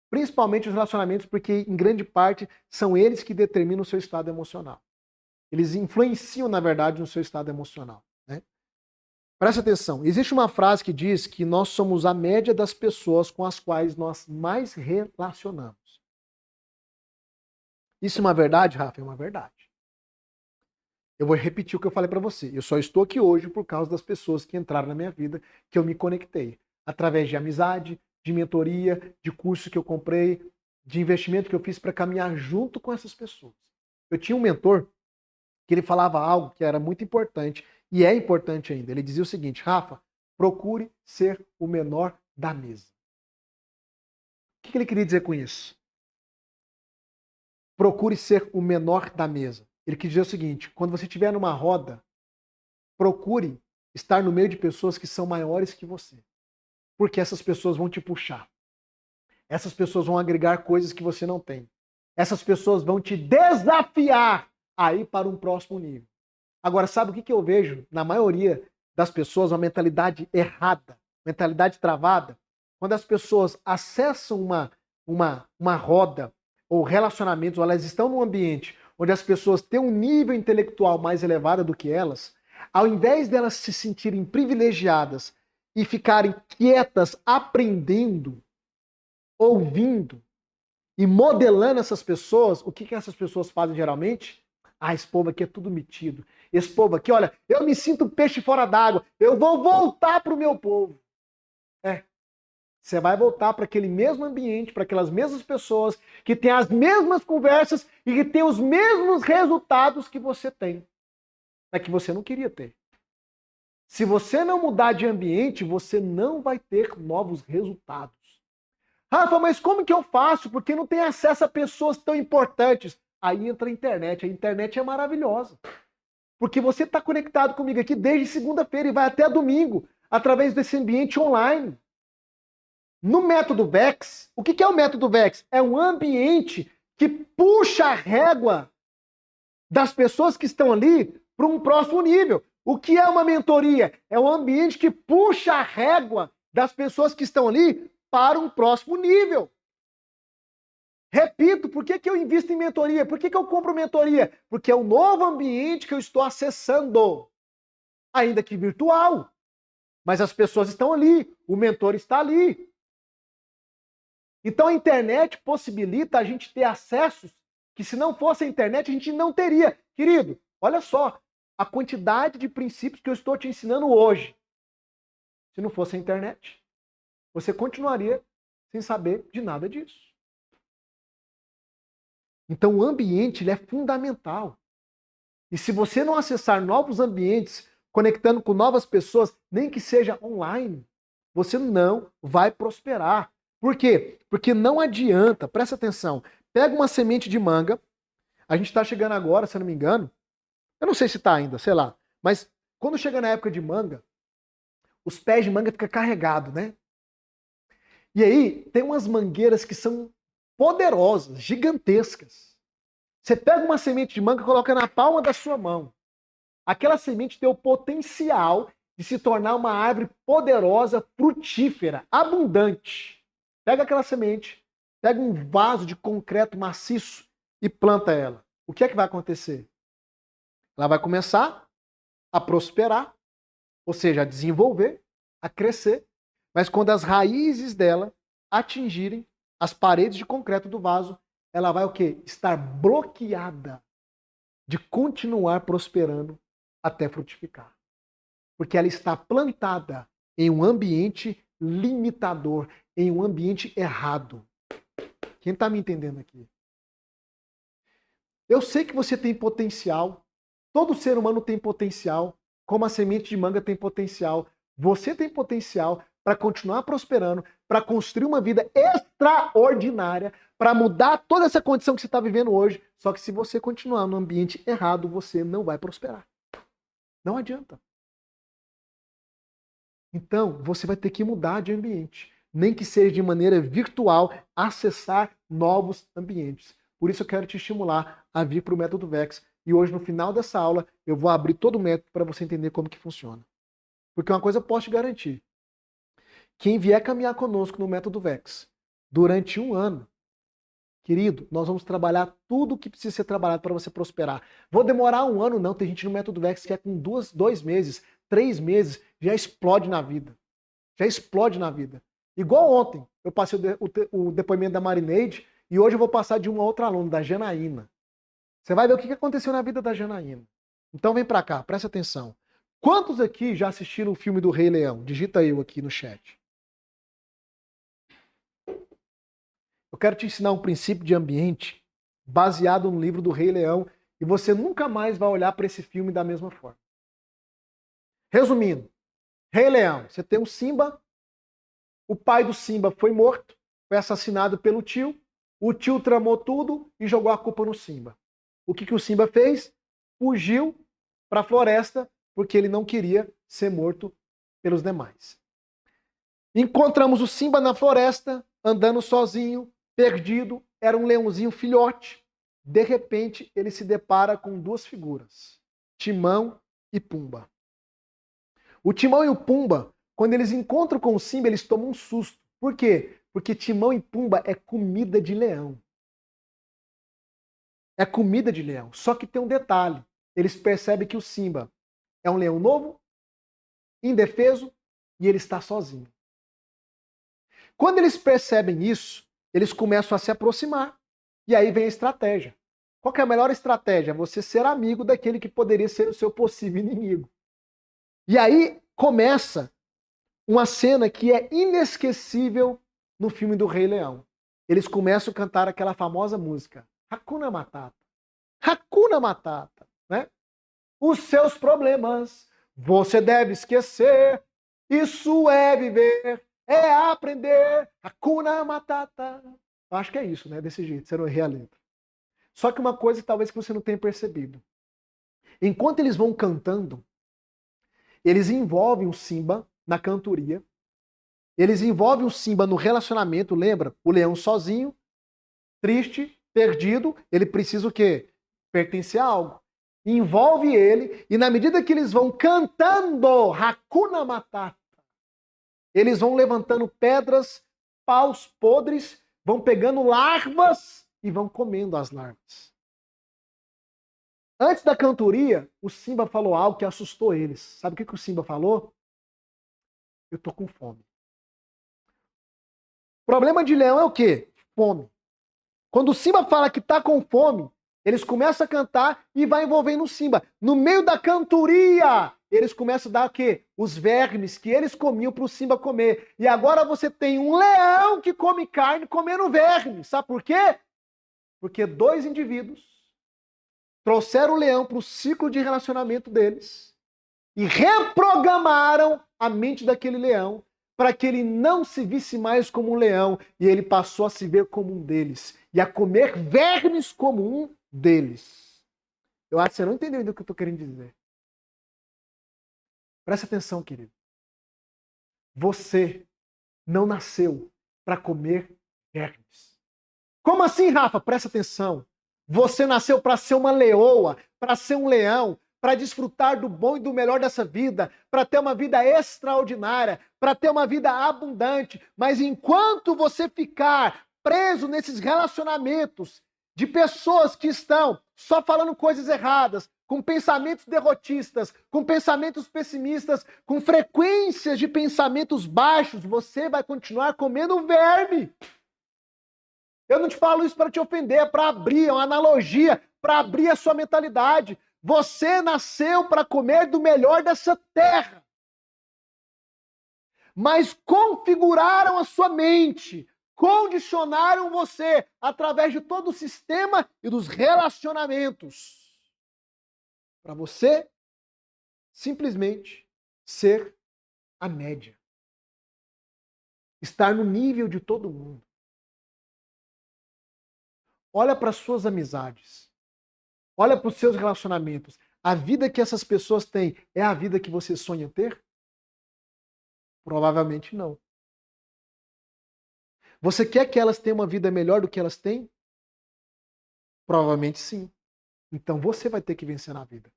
Principalmente os relacionamentos, porque em grande parte são eles que determinam o seu estado emocional. Eles influenciam, na verdade, no seu estado emocional. Né? Presta atenção. Existe uma frase que diz que nós somos a média das pessoas com as quais nós mais relacionamos. Isso é uma verdade, Rafa? É uma verdade. Eu vou repetir o que eu falei para você. Eu só estou aqui hoje por causa das pessoas que entraram na minha vida, que eu me conectei. Através de amizade, de mentoria, de curso que eu comprei, de investimento que eu fiz para caminhar junto com essas pessoas. Eu tinha um mentor que ele falava algo que era muito importante, e é importante ainda. Ele dizia o seguinte: Rafa, procure ser o menor da mesa. O que ele queria dizer com isso? Procure ser o menor da mesa. Ele quis dizer o seguinte: quando você estiver numa roda, procure estar no meio de pessoas que são maiores que você. Porque essas pessoas vão te puxar. Essas pessoas vão agregar coisas que você não tem. Essas pessoas vão te desafiar a ir para um próximo nível. Agora, sabe o que eu vejo na maioria das pessoas? Uma mentalidade errada, mentalidade travada. Quando as pessoas acessam uma roda ou relacionamentos, ou elas estão num ambiente onde as pessoas têm um nível intelectual mais elevado do que elas, ao invés delas se sentirem privilegiadas e ficarem quietas, aprendendo, ouvindo e modelando essas pessoas, o que essas pessoas fazem geralmente? Ah, esse povo aqui é tudo metido. Esse povo aqui, olha, eu me sinto peixe fora d'água. Eu vou voltar para o meu povo. Você vai voltar para aquele mesmo ambiente, para aquelas mesmas pessoas que têm as mesmas conversas e que têm os mesmos resultados que você tem. É que você não queria ter. Se você não mudar de ambiente, você não vai ter novos resultados. Rafa, mas como que eu faço? Porque não tenho acesso a pessoas tão importantes. Aí entra a internet. A internet é maravilhosa. Porque você está conectado comigo aqui desde segunda-feira e vai até domingo, através desse ambiente online. No método VEX, o que é o método VEX? É um ambiente que puxa a régua das pessoas que estão ali para um próximo nível. O que é uma mentoria? É um ambiente que puxa a régua das pessoas que estão ali para um próximo nível. Repito, por que eu invisto em mentoria? Por que eu compro mentoria? Porque é um novo ambiente que eu estou acessando, ainda que virtual. Mas as pessoas estão ali, o mentor está ali. Então a internet possibilita a gente ter acessos que, se não fosse a internet, a gente não teria. Querido, olha só a quantidade de princípios que eu estou te ensinando hoje. Se não fosse a internet, você continuaria sem saber de nada disso. Então o ambiente ele é fundamental. E se você não acessar novos ambientes, conectando com novas pessoas, nem que seja online, você não vai prosperar. Por quê? Porque não adianta, presta atenção, pega uma semente de manga, a gente está chegando agora, se eu não me engano, eu não sei se está ainda, sei lá, mas quando chega na época de manga, os pés de manga ficam carregados, né? E aí tem umas mangueiras que são poderosas, gigantescas. Você pega uma semente de manga e coloca na palma da sua mão. Aquela semente tem o potencial de se tornar uma árvore poderosa, frutífera, abundante. Pega aquela semente, pega um vaso de concreto maciço e planta ela. O que é que vai acontecer? Ela vai começar a prosperar, ou seja, a desenvolver, a crescer. Mas quando as raízes dela atingirem as paredes de concreto do vaso, ela vai o quê? Estar bloqueada de continuar prosperando até frutificar. Porque ela está plantada em um ambiente limitador, em um ambiente errado. Quem está me entendendo aqui? Eu sei que você tem potencial, todo ser humano tem potencial, como a semente de manga tem potencial. Você tem potencial para continuar prosperando, para construir uma vida extraordinária, para mudar toda essa condição que você está vivendo hoje. Só que se você continuar no ambiente errado, você não vai prosperar. Não adianta. Então, você vai ter que mudar de ambiente. Nem que seja de maneira virtual, acessar novos ambientes. Por isso eu quero te estimular a vir para o Método VEX. E hoje, no final dessa aula, eu vou abrir todo o método para você entender como que funciona. Porque uma coisa eu posso te garantir. Quem vier caminhar conosco no Método VEX durante 1 ano, querido, nós vamos trabalhar tudo o que precisa ser trabalhado para você prosperar. Vou demorar 1 ano, não. Tem gente no Método VEX que é com 2 meses, 3 meses, já explode na vida. Já explode na vida. Igual ontem, eu passei o depoimento da Marineide e hoje eu vou passar de uma outra aluna, da Janaína. Você vai ver o que aconteceu na vida da Janaína. Então vem pra cá, presta atenção. Quantos aqui já assistiram o filme do Rei Leão? Digita eu aqui no chat. Eu quero te ensinar um princípio de ambiente baseado no livro do Rei Leão e você nunca mais vai olhar para esse filme da mesma forma. Resumindo, Rei Leão, você tem um Simba, o pai do Simba foi morto, foi assassinado pelo tio, o tio tramou tudo e jogou a culpa no Simba. O que o Simba fez? Fugiu para a floresta porque ele não queria ser morto pelos demais. Encontramos o Simba na floresta, andando sozinho, perdido, era um leãozinho filhote. De repente, ele se depara com 2 figuras, Timão e Pumba. O Timão e o Pumba, quando eles encontram com o Simba, eles tomam um susto. Por quê? Porque Timão e Pumba é comida de leão. É comida de leão. Só que tem um detalhe. Eles percebem que o Simba é um leão novo, indefeso, e ele está sozinho. Quando eles percebem isso, eles começam a se aproximar. E aí vem a estratégia. Qual que é a melhor estratégia? Você ser amigo daquele que poderia ser o seu possível inimigo. E aí começa uma cena que é inesquecível no filme do Rei Leão. Eles começam a cantar aquela famosa música, Hakuna Matata. Hakuna Matata, né? Os seus problemas você deve esquecer. Isso é viver, é aprender. Hakuna Matata. Eu acho que é isso, né? Desse jeito, você não errei a letra. Só que uma coisa talvez que você não tenha percebido. Enquanto eles vão cantando, eles envolvem o Simba na cantoria. Eles envolvem o Simba no relacionamento, lembra? O leão sozinho, triste, perdido, ele precisa o quê? Pertencer a algo. Envolve ele, e na medida que eles vão cantando Hakuna Matata, eles vão levantando pedras, paus podres, vão pegando larvas e vão comendo as larvas. Antes da cantoria, o Simba falou algo que assustou eles. Sabe o que o Simba falou? Eu tô com fome. O problema de leão é o quê? Fome. Quando o Simba fala que tá com fome, eles começam a cantar e vai envolvendo o Simba. No meio da cantoria, eles começam a dar o quê? Os vermes que eles comiam para o Simba comer. E agora você tem um leão que come carne comendo verme. Sabe por quê? Porque 2 indivíduos trouxeram o leão para o ciclo de relacionamento deles e reprogramaram a mente daquele leão para que ele não se visse mais como um leão e ele passou a se ver como um deles e a comer vermes como um deles. Eu acho que você não entendeu ainda o que eu estou querendo dizer. Presta atenção, querido. Você não nasceu para comer vermes. Como assim, Rafa? Presta atenção. Você nasceu para ser uma leoa, para ser um leão, para desfrutar do bom e do melhor dessa vida, para ter uma vida extraordinária, para ter uma vida abundante. Mas enquanto você ficar preso nesses relacionamentos de pessoas que estão só falando coisas erradas, com pensamentos derrotistas, com pensamentos pessimistas, com frequências de pensamentos baixos, você vai continuar comendo verme. Eu não te falo isso para te ofender, é para abrir, é uma analogia, para abrir a sua mentalidade. Você nasceu para comer do melhor dessa terra. Mas configuraram a sua mente, condicionaram você através de todo o sistema e dos relacionamentos para você simplesmente ser a média. Estar no nível de todo mundo. Olha para as suas amizades. Olha para os seus relacionamentos. A vida que essas pessoas têm é a vida que você sonha ter? Provavelmente não. Você quer que elas tenham uma vida melhor do que elas têm? Provavelmente sim. Então você vai ter que vencer na vida.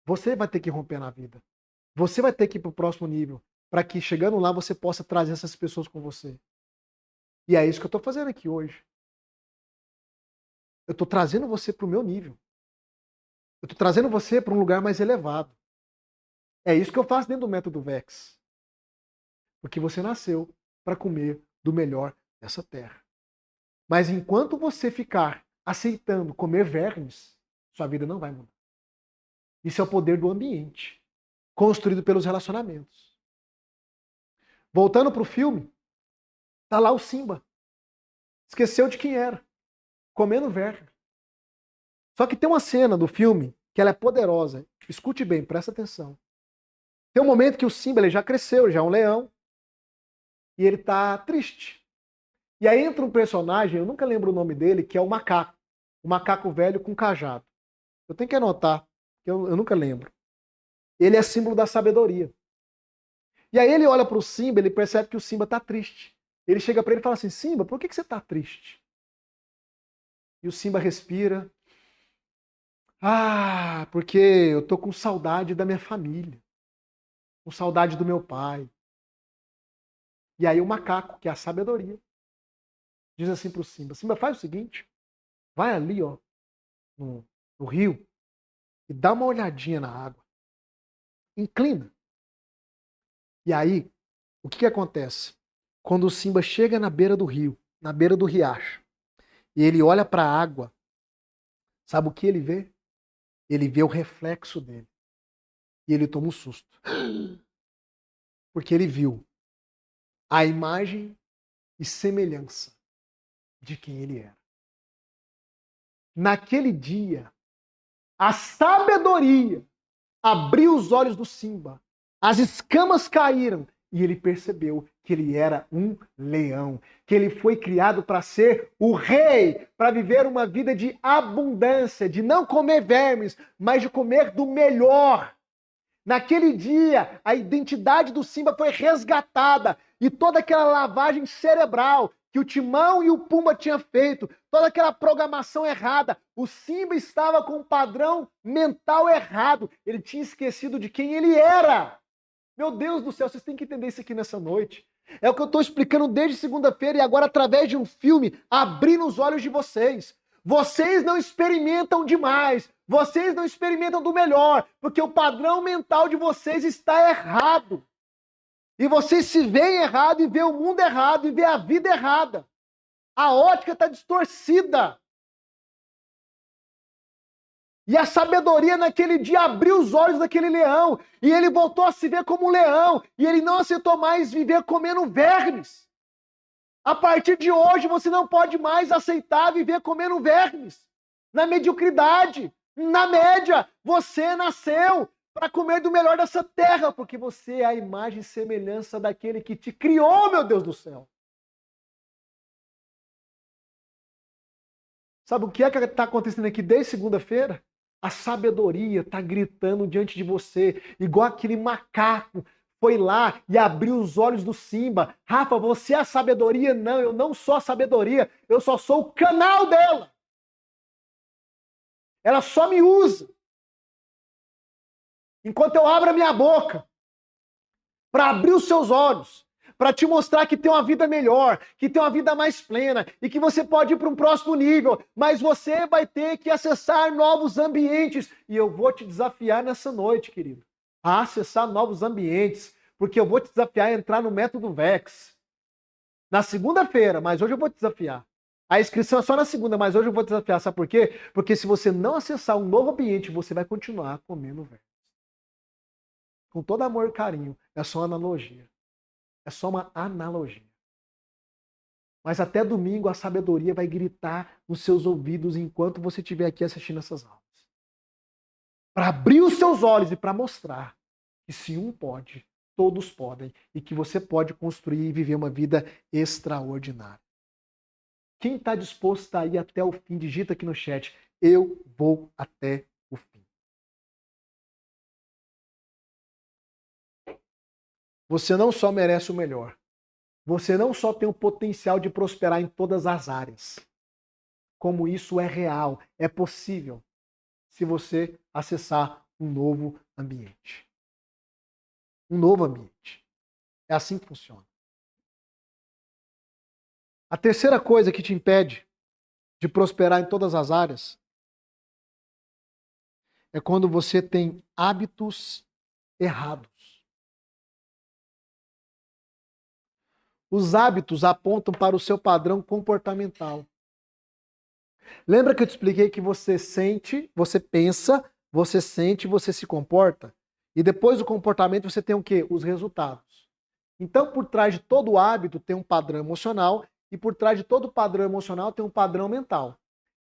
Você vai ter que romper na vida. Você vai ter que ir para o próximo nível, para que chegando lá você possa trazer essas pessoas com você. E é isso que eu estou fazendo aqui hoje. Eu estou trazendo você para o meu nível. Eu estou trazendo você para um lugar mais elevado. É isso que eu faço dentro do método VEX. Porque você nasceu para comer do melhor dessa terra. Mas enquanto você ficar aceitando comer vermes, sua vida não vai mudar. Isso é o poder do ambiente, construído pelos relacionamentos. Voltando para o filme, tá lá o Simba. Esqueceu de quem era, comendo verme. Só que tem uma cena do filme que ela é poderosa. Escute bem, presta atenção. Tem um momento que o Simba ele já cresceu, já é um leão, e ele tá triste. E aí entra um personagem, eu nunca lembro o nome dele, que é o macaco velho com cajado. Eu tenho que anotar, que eu nunca lembro. Ele é símbolo da sabedoria. E aí ele olha para o Simba, ele percebe que o Simba tá triste. Ele chega para ele e fala assim, Simba, por que você tá triste? E o Simba respira. Ah, porque eu tô com saudade da minha família. Com saudade do meu pai. E aí o macaco, que é a sabedoria, diz assim pro Simba, Simba, faz o seguinte, vai ali, ó, no rio, e dá uma olhadinha na água. Inclina. E aí, o que acontece? Quando o Simba chega na beira do rio, na beira do riacho, e ele olha para a água, sabe o que ele vê? Ele vê o reflexo dele. E ele toma um susto. Porque ele viu a imagem e semelhança de quem ele era. Naquele dia, a sabedoria abriu os olhos do Simba, as escamas caíram e ele percebeu que ele era um leão, que ele foi criado para ser o rei, para viver uma vida de abundância, de não comer vermes, mas de comer do melhor. Naquele dia, a identidade do Simba foi resgatada e toda aquela lavagem cerebral que o Timão e o Pumba tinham feito, toda aquela programação errada, o Simba estava com um padrão mental errado. Ele tinha esquecido de quem ele era. Meu Deus do céu, vocês têm que entender isso aqui nessa noite. É o que eu estou explicando desde segunda-feira e agora através de um filme, abrindo os olhos de vocês. Vocês não experimentam demais. Vocês não experimentam do melhor, porque o padrão mental de vocês está errado. E vocês se veem errado e veem o mundo errado e veem a vida errada. A ótica está distorcida. E a sabedoria naquele dia abriu os olhos daquele leão. E ele voltou a se ver como um leão. E ele não aceitou mais viver comendo vermes. A partir de hoje você não pode mais aceitar viver comendo vermes. Na mediocridade. Na média, você nasceu para comer do melhor dessa terra, porque você é a imagem e semelhança daquele que te criou, meu Deus do céu. Sabe o que está acontecendo aqui desde segunda-feira? A sabedoria está gritando diante de você, igual aquele macaco foi lá e abriu os olhos do Simba. Rafa, você é a sabedoria? Não, eu não sou a sabedoria, eu só sou o canal dela. Ela só me usa. Enquanto eu abro a minha boca para abrir os seus olhos, para te mostrar que tem uma vida melhor, que tem uma vida mais plena e que você pode ir para um próximo nível, mas você vai ter que acessar novos ambientes. E eu vou te desafiar nessa noite, querido, a acessar novos ambientes, porque eu vou te desafiar a entrar no método VEX. Na segunda-feira, mas hoje eu vou te desafiar. A inscrição é só na segunda, mas hoje eu vou te desafiar. Sabe por quê? Porque se você não acessar um novo ambiente, você vai continuar comendo vermes. Com todo amor e carinho. É só uma analogia. É só uma analogia. Mas até domingo a sabedoria vai gritar nos seus ouvidos enquanto você estiver aqui assistindo essas aulas. para abrir os seus olhos e para mostrar que se um pode, todos podem, e que você pode construir e viver uma vida extraordinária. Quem está disposto a ir até o fim, digita aqui no chat, eu vou até o fim. Você não só merece o melhor, você não só tem o potencial de prosperar em todas as áreas, como isso é real, é possível, se você acessar um novo ambiente. Um novo ambiente. É assim que funciona. A terceira coisa que te impede de prosperar em todas as áreas é quando você tem hábitos errados. Os hábitos apontam para o seu padrão comportamental. Lembra que eu te expliquei que você sente, você pensa, você sente, você se comporta? E depois do comportamento você tem o quê? Os resultados. Então, por trás de todo hábito tem um padrão emocional e por trás de todo padrão emocional tem um padrão mental.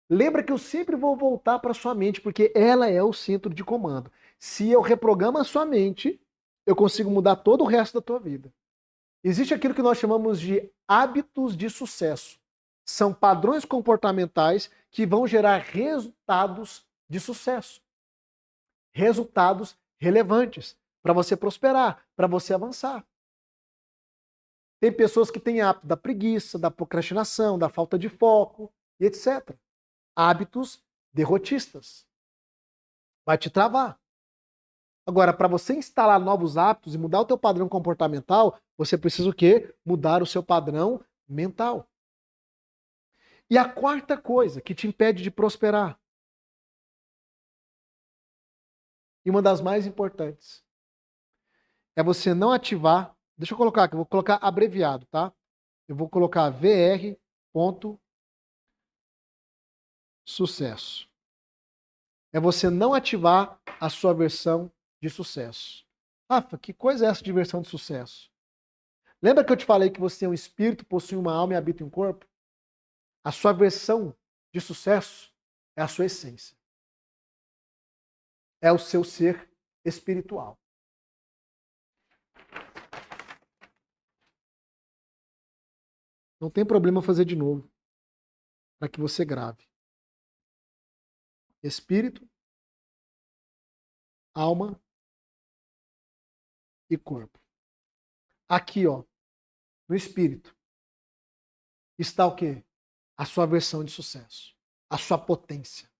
Lembra que eu sempre vou voltar para a sua mente, porque ela é o centro de comando. Se eu reprogramo a sua mente, eu consigo mudar todo o resto da tua vida. Existe aquilo que nós chamamos de hábitos de sucesso. São padrões comportamentais que vão gerar resultados de sucesso. Resultados relevantes para você prosperar, para você avançar. Tem pessoas que têm hábito da preguiça, da procrastinação, da falta de foco, e etc. Hábitos derrotistas. Vai te travar. Agora, para você instalar novos hábitos e mudar o teu padrão comportamental, você precisa o quê? Mudar o seu padrão mental. E a quarta coisa que te impede de prosperar, e uma das mais importantes, é você não ativar, deixa eu colocar aqui, eu vou colocar abreviado, tá? Eu vou colocar VR.sucesso. É você não ativar a sua versão de sucesso. Rafa, que coisa é essa de versão de sucesso? Lembra que eu te falei que você é um espírito, possui uma alma e habita em um corpo? A sua versão de sucesso é a sua essência. É o seu ser espiritual. Não tem problema fazer de novo, para que você grave. Espírito, alma e corpo. Aqui, ó, no espírito, está o quê? A sua versão de sucesso, a sua potência.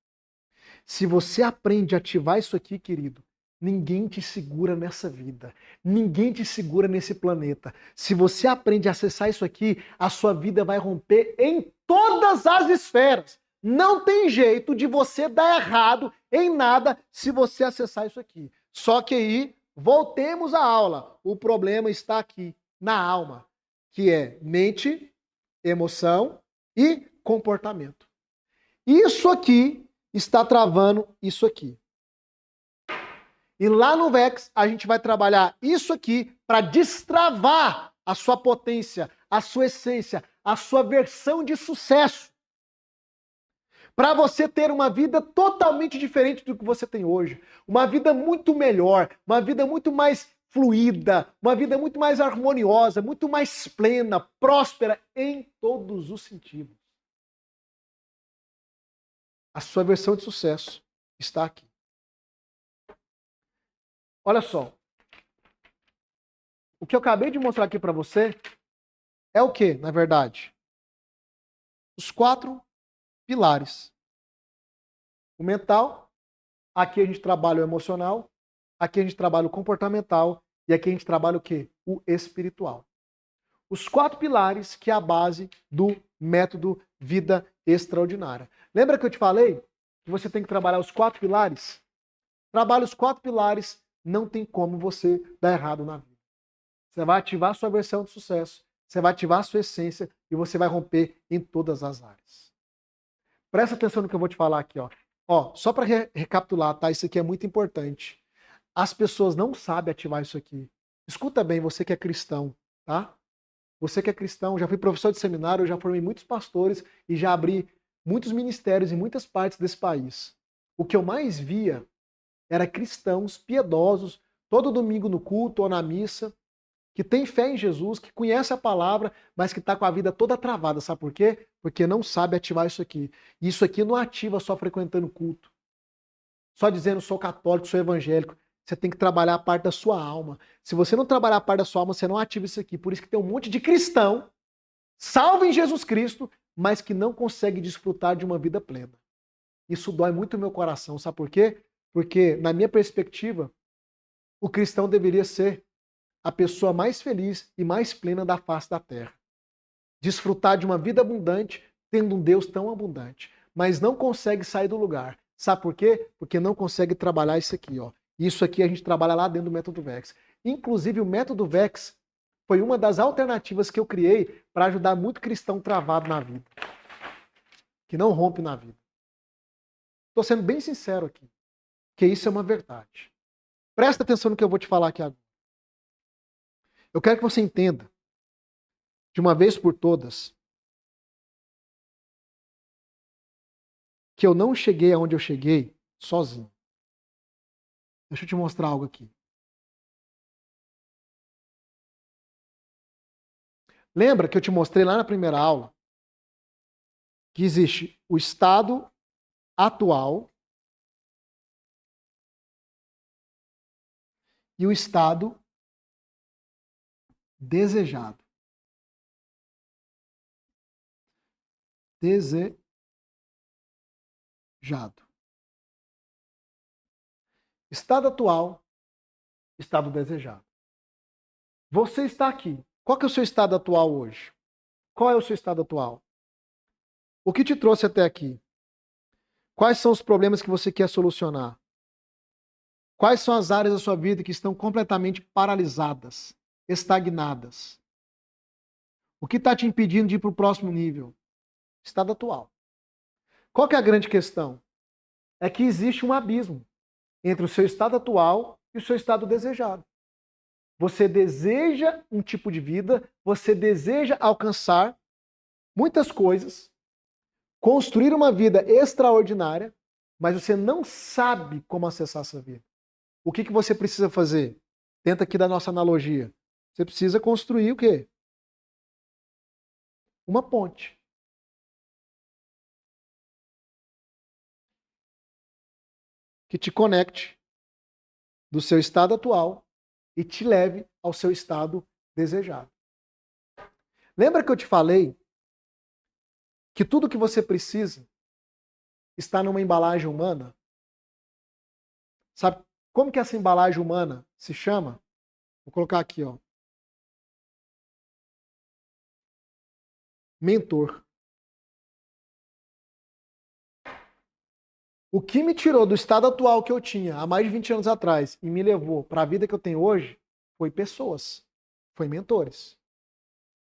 Se você aprende a ativar isso aqui, querido, ninguém te segura nessa vida. Ninguém te segura nesse planeta. Se você aprende a acessar isso aqui, a sua vida vai romper em todas as esferas. Não tem jeito de você dar errado em nada se você acessar isso aqui. Só que aí, voltemos à aula. O problema está aqui, na alma, que é mente, emoção e comportamento. Isso aqui está travando isso aqui. E lá no VEX, a gente vai trabalhar isso aqui para destravar a sua potência, a sua essência, a sua versão de sucesso. Para você ter uma vida totalmente diferente do que você tem hoje. Uma vida muito melhor, uma vida muito mais fluida, uma vida muito mais harmoniosa, muito mais plena, próspera em todos os sentidos. A sua versão de sucesso está aqui. Olha só. O que eu acabei de mostrar aqui para você é o que, na verdade? Os 4 pilares. O mental, aqui a gente trabalha o emocional, aqui a gente trabalha o comportamental e aqui a gente trabalha o quê? O espiritual. Os 4 pilares que é a base do método Vida Extraordinária. Lembra que eu te falei que você tem que trabalhar os 4 pilares? Trabalha os 4 pilares, não tem como você dar errado na vida. Você vai ativar a sua versão de sucesso, você vai ativar a sua essência e você vai romper em todas as áreas. Presta atenção no que eu vou te falar aqui, ó. Ó, só para recapitular, tá? Isso aqui é muito importante. As pessoas não sabem ativar isso aqui. Escuta bem, você que é cristão, tá? Você que é cristão, já fui professor de seminário, eu já formei muitos pastores e já abri muitos ministérios em muitas partes desse país. O que eu mais via eram cristãos piedosos, todo domingo no culto ou na missa, que tem fé em Jesus, que conhece a palavra, mas que está com a vida toda travada. Sabe por quê? Porque não sabe ativar isso aqui. E isso aqui não ativa só frequentando culto. Só dizendo sou católico, sou evangélico. Você tem que trabalhar a parte da sua alma. Se você não trabalhar a parte da sua alma, você não ativa isso aqui. Por isso que tem um monte de cristão, salvo em Jesus Cristo, mas que não consegue desfrutar de uma vida plena. Isso dói muito o meu coração. Sabe por quê? Porque, na minha perspectiva, o cristão deveria ser a pessoa mais feliz e mais plena da face da terra. Desfrutar de uma vida abundante, tendo um Deus tão abundante. Mas não consegue sair do lugar. Sabe por quê? Porque não consegue trabalhar isso aqui, ó. Isso aqui a gente trabalha lá dentro do método VEX. Inclusive, o método VEX foi uma das alternativas que eu criei para ajudar muito cristão travado na vida. Que não rompe na vida. Estou sendo bem sincero aqui. Que isso é uma verdade. Presta atenção no que eu vou te falar aqui agora. Eu quero que você entenda, de uma vez por todas, que eu não cheguei aonde eu cheguei sozinho. Deixa eu te mostrar algo aqui. Lembra que eu te mostrei lá na primeira aula que existe o estado atual e o estado desejado. Desejado. Estado atual, estado desejado. Você está aqui. Qual que é o seu estado atual hoje? Qual é o seu estado atual? O que te trouxe até aqui? Quais são os problemas que você quer solucionar? Quais são as áreas da sua vida que estão completamente paralisadas, estagnadas? O que está te impedindo de ir para o próximo nível? Estado atual. Qual que é a grande questão? É que existe um abismo entre o seu estado atual e o seu estado desejado. Você deseja um tipo de vida, você deseja alcançar muitas coisas, construir uma vida extraordinária, mas você não sabe como acessar essa vida. O que você precisa fazer? Tenta aqui da nossa analogia. Você precisa construir o quê? Uma ponte. Que te conecte do seu estado atual e te leve ao seu estado desejado. Lembra que eu te falei que tudo que você precisa está numa embalagem humana? Sabe como que essa embalagem humana se chama? Vou colocar aqui, ó. Mentor. O que me tirou do estado atual que eu tinha há mais de 20 anos atrás e me levou para a vida que eu tenho hoje foi pessoas, foi mentores.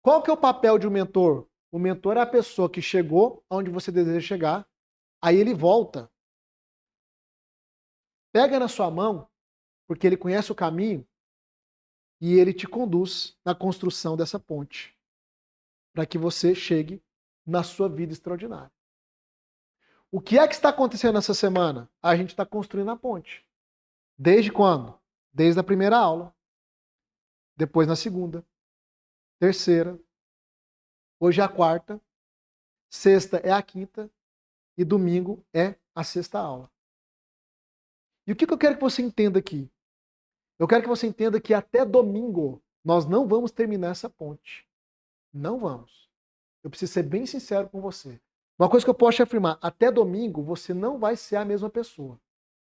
Qual que é o papel de um mentor? O mentor é a pessoa que chegou onde você deseja chegar, aí ele volta, pega na sua mão, porque ele conhece o caminho, e ele te conduz na construção dessa ponte, para que você chegue na sua vida extraordinária. O que é que está acontecendo essa semana? A gente está construindo a ponte. Desde quando? Desde a primeira aula. Depois na segunda. Terceira. Hoje é a quarta. Sexta é a quinta. E domingo é a sexta aula. E o que eu quero que você entenda aqui? Eu quero que você entenda que até domingo nós não vamos terminar essa ponte. Não vamos. Eu preciso ser bem sincero com você. Uma coisa que eu posso te afirmar, até domingo você não vai ser a mesma pessoa.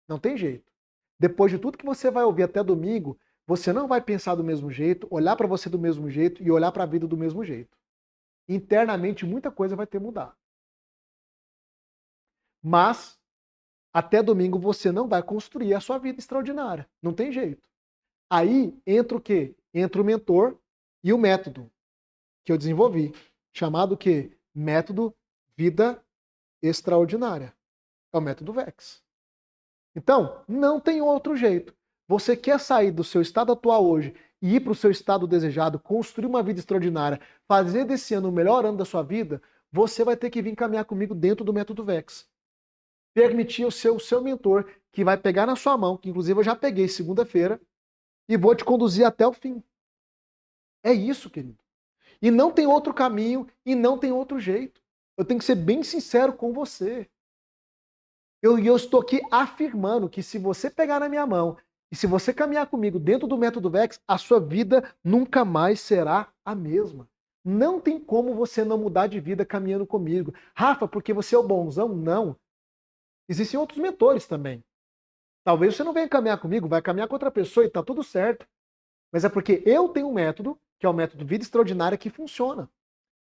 Não tem jeito. Depois de tudo que você vai ouvir até domingo, você não vai pensar do mesmo jeito, olhar para você do mesmo jeito e olhar para a vida do mesmo jeito. Internamente muita coisa vai ter mudado. Mas até domingo você não vai construir a sua vida extraordinária. Não tem jeito. Aí entra o quê? Entra o mentor e o método que eu desenvolvi, chamado o quê? Método Vida Extraordinária. É o método VEX. Então, não tem outro jeito. Você quer sair do seu estado atual hoje e ir para o seu estado desejado, construir uma vida extraordinária, fazer desse ano o melhor ano da sua vida, você vai ter que vir caminhar comigo dentro do método VEX. permitir eu ser o seu mentor, que vai pegar na sua mão, que inclusive eu já peguei segunda-feira, e vou te conduzir até o fim. É isso, querido. E não tem outro caminho, e não tem outro jeito. Eu tenho que ser bem sincero com você. Eu estou aqui afirmando que se você pegar na minha mão, e se você caminhar comigo dentro do método VEX, a sua vida nunca mais será a mesma. Não tem como você não mudar de vida caminhando comigo. Rafa, porque você é o bonzão? Não. Existem outros mentores também. Talvez você não venha caminhar comigo, vai caminhar com outra pessoa e tá tudo certo. Mas é porque eu tenho um método, que é o método Vida Extraordinária, que funciona.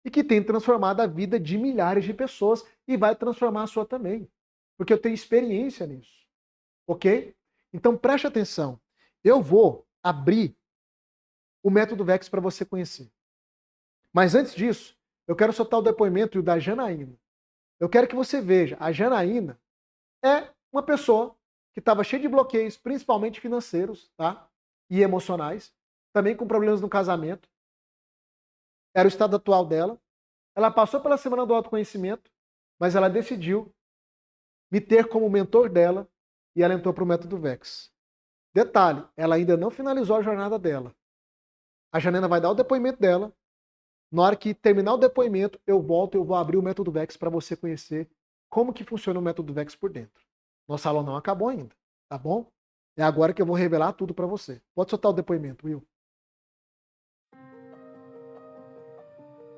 E que tem transformado a vida de milhares de pessoas e vai transformar a sua também. Porque eu tenho experiência nisso. Ok? Então preste atenção. Eu vou abrir o método VEX para você conhecer. Mas antes disso, eu quero soltar o depoimento da Janaína. Eu quero que você veja, a Janaína é uma pessoa que estava cheia de bloqueios, principalmente financeiros, tá? E emocionais, também com problemas no casamento. Era o estado atual dela. Ela passou pela semana do autoconhecimento, mas ela decidiu me ter como mentor dela e ela entrou para o método VEX. Detalhe, ela ainda não finalizou a jornada dela. A Janaína vai dar o depoimento dela. Na hora que terminar o depoimento, eu volto e eu vou abrir o método VEX para você conhecer como que funciona o método VEX por dentro. Nossa aula não acabou ainda, tá bom? É agora que eu vou revelar tudo para você. Pode soltar o depoimento, Will.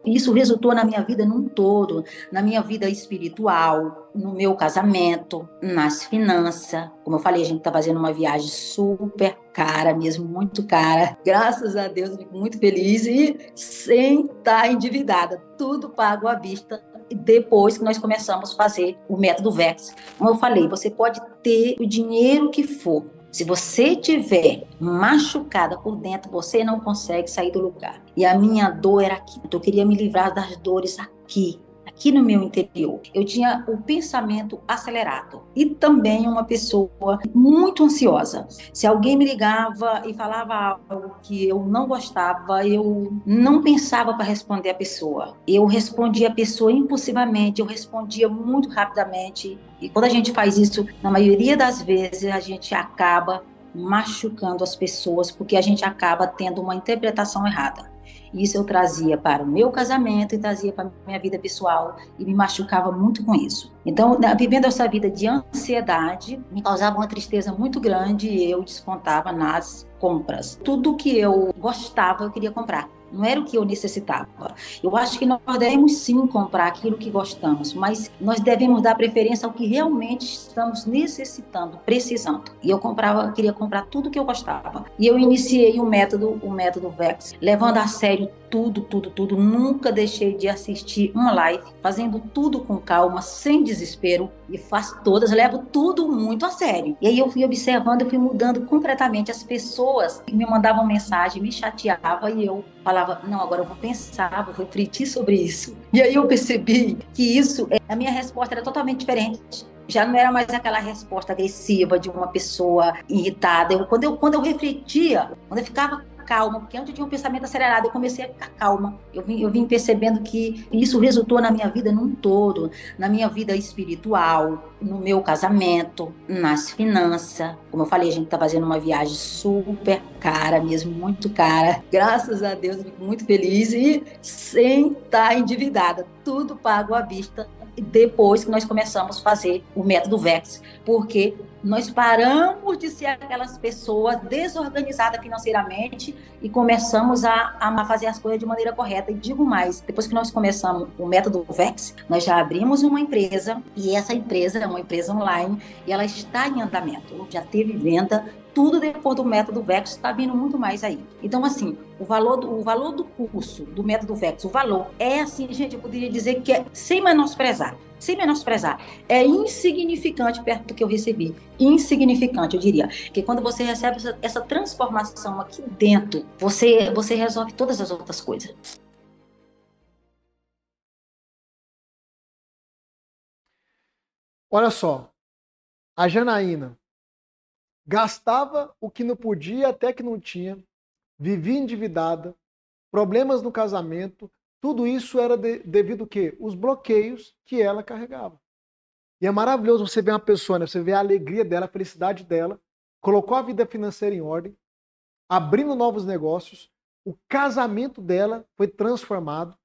Isso resultou na minha vida num todo, na minha vida espiritual, no meu casamento, nas finanças. Como eu falei, a gente está fazendo uma viagem super cara mesmo, muito cara. Graças a Deus, eu fico muito feliz e sem estar endividada. Tudo pago à vista. Depois que nós começamos a fazer o método VEX. Como eu falei, você pode ter o dinheiro que for. Se você tiver machucada por dentro, você não consegue sair do lugar. E a minha dor era aqui. Eu queria me livrar das dores aqui no meu interior. Eu tinha o pensamento acelerado e também uma pessoa muito ansiosa. Se alguém me ligava e falava algo que eu não gostava, eu não pensava para responder a pessoa. Eu respondia a pessoa impulsivamente, eu respondia muito rapidamente. E quando a gente faz isso, na maioria das vezes, a gente acaba machucando as pessoas, porque a gente acaba tendo uma interpretação errada. Isso eu trazia para o meu casamento e trazia para a minha vida pessoal e me machucava muito com isso. Então, vivendo essa vida de ansiedade, me causava uma tristeza muito grande e eu descontava nas compras. Tudo que eu gostava, eu queria comprar. Não era o que eu necessitava. Eu acho que nós devemos sim comprar aquilo que gostamos, mas nós devemos dar preferência ao que realmente estamos necessitando, precisando. E eu queria comprar tudo que eu gostava. E eu iniciei o método VEX, levando a sério tudo. Nunca deixei de assistir uma live, fazendo tudo com calma, sem desespero. E faço todas, levo tudo muito a sério. E aí eu fui observando, eu fui mudando completamente. As pessoas me mandavam mensagem, me chateavam e eu falava, não, agora eu vou pensar, vou refletir sobre isso. E aí eu percebi que a minha resposta era totalmente diferente. Já não era mais aquela resposta agressiva de uma pessoa irritada. Quando eu refletia, quando eu ficava calma, porque antes eu tinha um pensamento acelerado, eu comecei a ficar calma. Eu vim percebendo que isso resultou na minha vida num todo, na minha vida espiritual, no meu casamento, nas finanças. Como eu falei, a gente está fazendo uma viagem super cara mesmo, muito cara. Graças a Deus, eu fico muito feliz e sem estar endividada. Tudo pago à vista. Depois que nós começamos a fazer o método VEX, porque nós paramos de ser aquelas pessoas desorganizadas financeiramente e começamos a fazer as coisas de maneira correta. E digo mais, depois que nós começamos o método VEX, nós já abrimos uma empresa, e essa empresa é uma empresa online, e ela está em andamento, já teve venda, tudo depois do método VEX, está vindo muito mais aí. Então, assim, o valor do curso, do método VEX, o valor é assim, gente, eu poderia dizer que é sem menosprezar, é insignificante perto do que eu recebi. Insignificante, eu diria. Porque quando você recebe essa transformação aqui dentro, você resolve todas as outras coisas. Olha só, a Janaína gastava o que não podia até que não tinha, vivia endividada, problemas no casamento, tudo isso era devido ao quê? Os bloqueios que ela carregava. E é maravilhoso você ver uma pessoa, né? Você vê a alegria dela, a felicidade dela, colocou a vida financeira em ordem, abrindo novos negócios, o casamento dela foi transformado,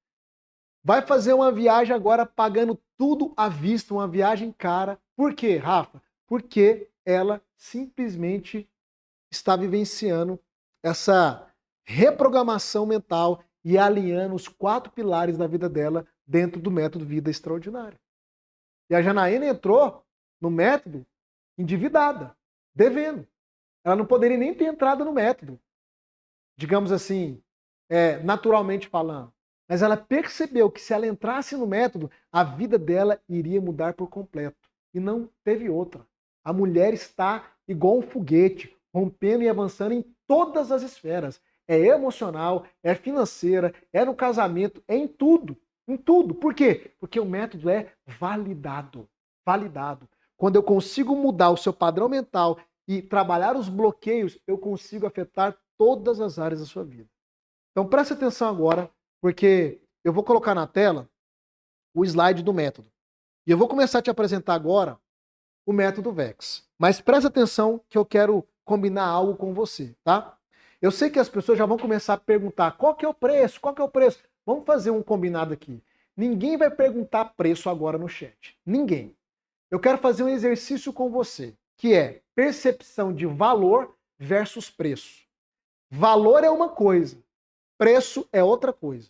vai fazer uma viagem agora pagando tudo à vista, uma viagem cara. Por quê, Rafa? Porque ela simplesmente está vivenciando essa reprogramação mental e alinhando os 4 pilares da vida dela dentro do método Vida Extraordinária. E a Janaína entrou no método endividada, devendo. Ela não poderia nem ter entrado no método, digamos assim, naturalmente falando. Mas ela percebeu que se ela entrasse no método, a vida dela iria mudar por completo. E não teve outra. A mulher está igual um foguete, rompendo e avançando em todas as esferas. É emocional, é financeira, é no casamento, é em tudo. Em tudo. Por quê? Porque o método é validado. Validado. Quando eu consigo mudar o seu padrão mental e trabalhar os bloqueios, eu consigo afetar todas as áreas da sua vida. Então preste atenção agora, porque eu vou colocar na tela o slide do método. E eu vou começar a te apresentar agora o método VEX. Mas preste atenção que eu quero combinar algo com você, tá? Eu sei que as pessoas já vão começar a perguntar qual que é o preço, qual que é o preço. Vamos fazer um combinado aqui. Ninguém vai perguntar preço agora no chat. Ninguém. Eu quero fazer um exercício com você, que é percepção de valor versus preço. Valor é uma coisa, preço é outra coisa.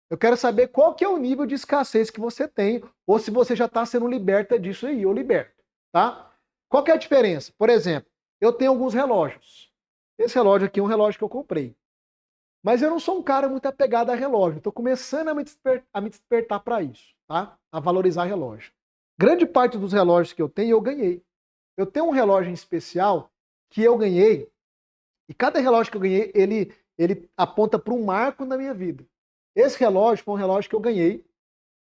Eu quero saber qual que é o nível de escassez que você tem, ou se você já está sendo liberta disso aí, ou liberto, tá? Qual que é a diferença? Por exemplo, eu tenho alguns relógios. Esse relógio aqui é um relógio que eu comprei. Mas eu não sou um cara muito apegado a relógio. Estou começando a me despertar para isso, tá? A valorizar relógio. Grande parte dos relógios que eu tenho, eu ganhei. Eu tenho um relógio em especial que eu ganhei, e cada relógio que eu ganhei, ele aponta para um marco na minha vida. Esse relógio foi um relógio que eu ganhei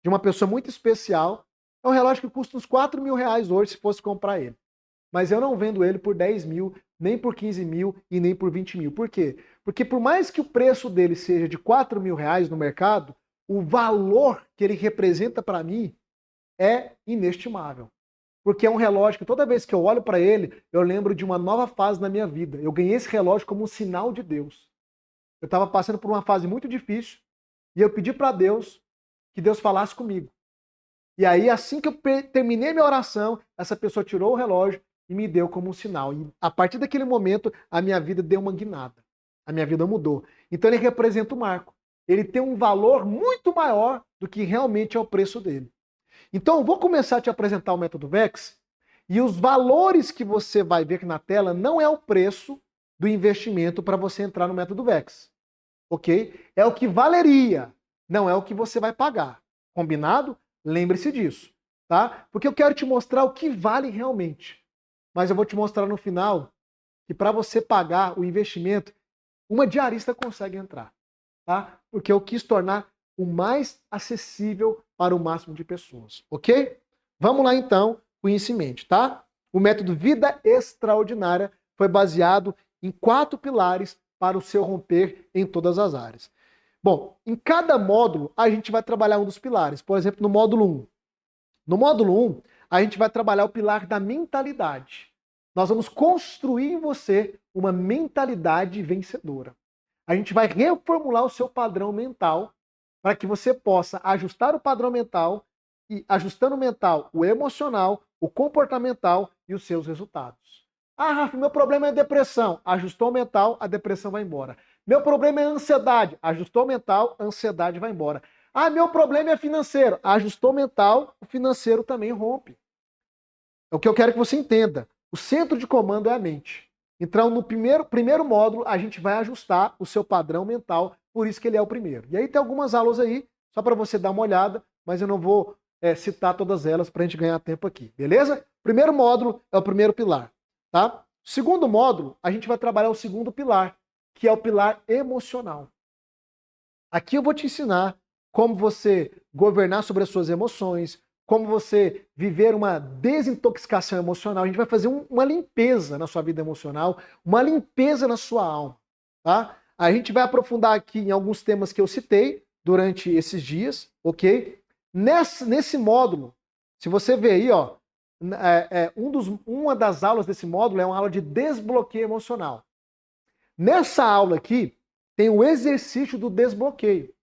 de uma pessoa muito especial. É um relógio que custa uns 4 mil reais hoje se fosse comprar ele. Mas eu não vendo ele por 10 mil, nem por 15 mil e nem por 20 mil. Por quê? Porque por mais que o preço dele seja de 4 mil reais no mercado, o valor que ele representa para mim é inestimável. Porque é um relógio que toda vez que eu olho para ele, eu lembro de uma nova fase na minha vida. Eu ganhei esse relógio como um sinal de Deus. Eu estava passando por uma fase muito difícil e eu pedi para Deus que Deus falasse comigo. E aí, assim que eu terminei minha oração, essa pessoa tirou o relógio e me deu como um sinal. E a partir daquele momento, a minha vida deu uma guinada. A minha vida mudou. Então ele representa o marco. Ele tem um valor muito maior do que realmente é o preço dele. Então eu vou começar a te apresentar o método VEX, e os valores que você vai ver aqui na tela não é o preço do investimento para você entrar no método VEX. Ok? É o que valeria, não é o que você vai pagar. Combinado? Lembre-se disso, tá? Porque eu quero te mostrar o que vale realmente. Mas eu vou te mostrar no final que para você pagar o investimento, uma diarista consegue entrar, tá? Porque eu quis tornar o mais acessível para o máximo de pessoas, ok? Vamos lá então, com isso em mente, tá? O método Vida Extraordinária foi baseado em 4 pilares para o seu romper em todas as áreas. Bom, em cada módulo a gente vai trabalhar um dos pilares. Por exemplo, no módulo 1. No módulo 1, a gente vai trabalhar o pilar da mentalidade. Nós vamos construir em você uma mentalidade vencedora. A gente vai reformular o seu padrão mental para que você possa ajustar o padrão mental e, ajustando o mental, o emocional, o comportamental e os seus resultados. Ah, Rafa, meu problema é depressão. Ajustou o mental, a depressão vai embora. Meu problema é ansiedade. Ajustou o mental, a ansiedade vai embora. Ah, meu problema é financeiro. Ajustou o mental, o financeiro também rompe. É o que eu quero que você entenda. O centro de comando é a mente. Então, no primeiro módulo, a gente vai ajustar o seu padrão mental, por isso que ele é o primeiro. E aí tem algumas aulas aí, só para você dar uma olhada, mas eu não vou citar todas elas para a gente ganhar tempo aqui, beleza? Primeiro módulo é o primeiro pilar, tá? Segundo módulo, a gente vai trabalhar o segundo pilar, que é o pilar emocional. Aqui eu vou te ensinar como você governar sobre as suas emoções, como você viver uma desintoxicação emocional. A gente vai fazer uma limpeza na sua vida emocional, uma limpeza na sua alma, tá? A gente vai aprofundar aqui em alguns temas que eu citei durante esses dias, ok? Nesse módulo, se você ver aí, ó, uma das aulas desse módulo é uma aula de desbloqueio emocional. Nessa aula aqui, tem o exercício do desbloqueio.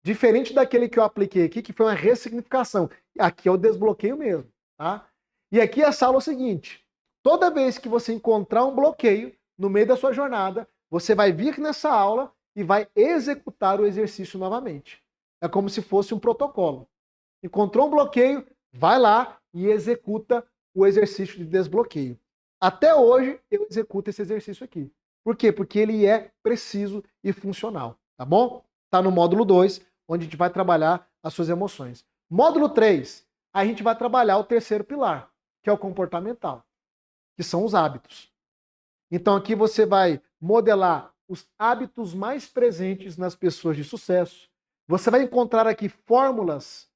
Diferente daquele que eu apliquei aqui, que foi uma ressignificação. Aqui é o desbloqueio mesmo, tá? E aqui essa aula é o seguinte: toda vez que você encontrar um bloqueio no meio da sua jornada, você vai vir nessa aula e vai executar o exercício novamente. É como se fosse um protocolo. Encontrou um bloqueio, vai lá e executa o exercício de desbloqueio. Até hoje eu executo esse exercício aqui. Por quê? Porque ele é preciso e funcional, tá bom? Tá no módulo 2, onde a gente vai trabalhar as suas emoções. Módulo 3, a gente vai trabalhar o terceiro pilar, que é o comportamental, que são os hábitos. Então aqui você vai modelar os hábitos mais presentes nas pessoas de sucesso. Você vai encontrar aqui fórmulas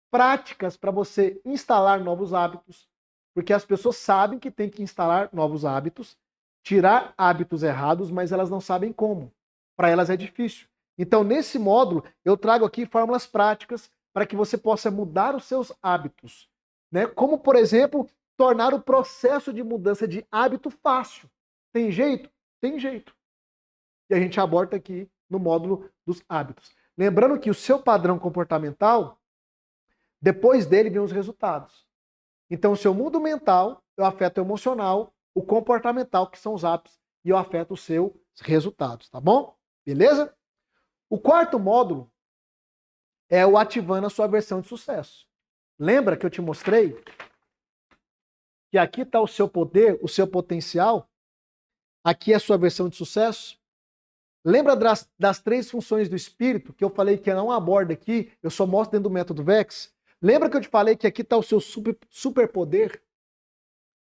práticas para você instalar novos hábitos, porque as pessoas sabem que tem que instalar novos hábitos, tirar hábitos errados, mas elas não sabem como. Para elas é difícil. Então, nesse módulo, eu trago aqui fórmulas práticas para que você possa mudar os seus hábitos, né? Como, por exemplo, tornar o processo de mudança de hábito fácil. Tem jeito? Tem jeito. E a gente aborda aqui no módulo dos hábitos. Lembrando que o seu padrão comportamental, depois dele vem os resultados. Então, o seu mundo mental, eu afeto o emocional, o comportamental, que são os hábitos, e eu afeto os seus resultados, tá bom? Beleza? O quarto módulo é o ativando a sua versão de sucesso. Lembra que eu te mostrei que aqui está o seu poder, o seu potencial? Aqui é a sua versão de sucesso? Lembra das 3 funções do espírito que eu falei que eu não abordo aqui, eu só mostro dentro do método VEX? Lembra que eu te falei que aqui está o seu superpoder?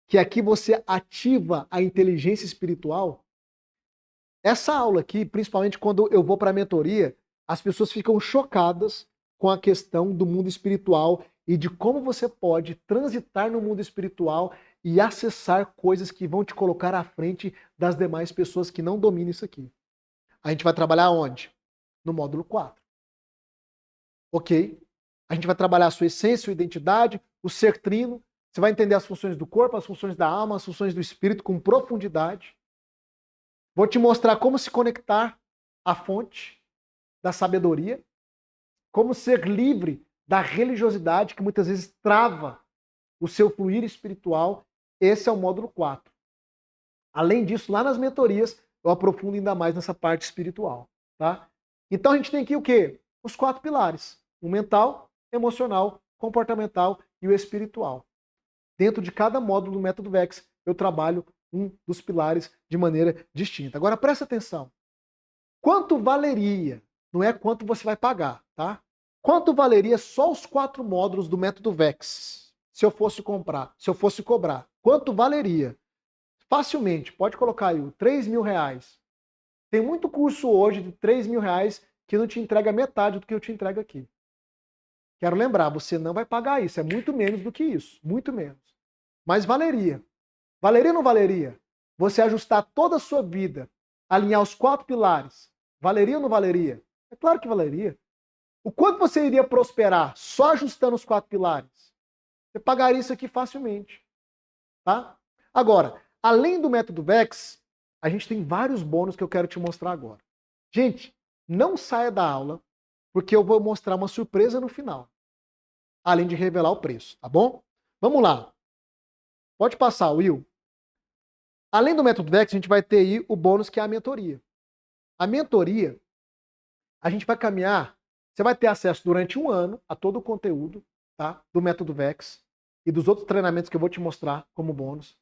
Que aqui você ativa a inteligência espiritual? Essa aula aqui, principalmente quando eu vou para a mentoria, as pessoas ficam chocadas com a questão do mundo espiritual e de como você pode transitar no mundo espiritual e acessar coisas que vão te colocar à frente das demais pessoas que não dominam isso aqui. A gente vai trabalhar onde? No módulo 4. Ok? A gente vai trabalhar a sua essência, sua identidade, o ser trino. Você vai entender as funções do corpo, as funções da alma, as funções do espírito com profundidade. Vou te mostrar como se conectar à fonte da sabedoria, como ser livre da religiosidade que muitas vezes trava o seu fluir espiritual. Esse é o módulo 4. Além disso, lá nas mentorias, eu aprofundo ainda mais nessa parte espiritual, tá? Então a gente tem aqui o quê? Os 4 pilares: o mental, emocional, comportamental e o espiritual. Dentro de cada módulo do método VEX, eu trabalho um dos pilares de maneira distinta. Agora presta atenção. Quanto valeria? Não é quanto você vai pagar, tá? Quanto valeria só os 4 módulos do método VEX? Se eu fosse comprar, se eu fosse cobrar, quanto valeria? Facilmente, pode colocar aí, R$3.000. Tem muito curso hoje de R$3.000 que não te entrega metade do que eu te entrego aqui. Quero lembrar, você não vai pagar isso, é muito menos do que isso, muito menos. Mas valeria. Valeria ou não valeria? Você ajustar toda a sua vida, alinhar os 4 pilares, valeria ou não valeria? É claro que valeria. O quanto você iria prosperar só ajustando os 4 pilares? Você pagaria isso aqui facilmente. Tá? Agora, além do método VEX, a gente tem vários bônus que eu quero te mostrar agora. Gente, não saia da aula, porque eu vou mostrar uma surpresa no final. Além de revelar o preço, tá bom? Vamos lá. Pode passar, Will. Além do método VEX, a gente vai ter aí o bônus que é a mentoria. A mentoria, a gente vai caminhar, você vai ter acesso durante 1 ano a todo o conteúdo, tá, do método VEX e dos outros treinamentos que eu vou te mostrar como bônus.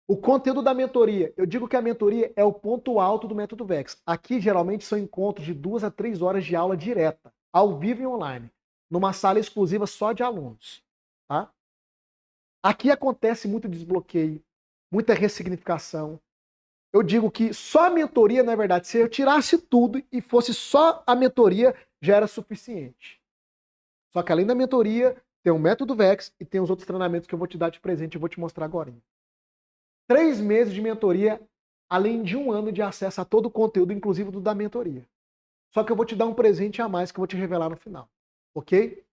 O conteúdo da mentoria, eu digo que a mentoria é o ponto alto do método VEX. Aqui, geralmente, são encontros de 2 a 3 horas de aula direta, ao vivo e online, numa sala exclusiva só de alunos. Tá? Aqui acontece muito desbloqueio, muita ressignificação. Eu digo que só a mentoria, na verdade, se eu tirasse tudo e fosse só a mentoria, já era suficiente. Só que além da mentoria, tem o método VEX e tem os outros treinamentos que eu vou te dar de presente e vou te mostrar agora. 3 meses de mentoria, além de 1 ano de acesso a todo o conteúdo, inclusive do da mentoria. Só que eu vou te dar um presente a mais que eu vou te revelar no final. Ok?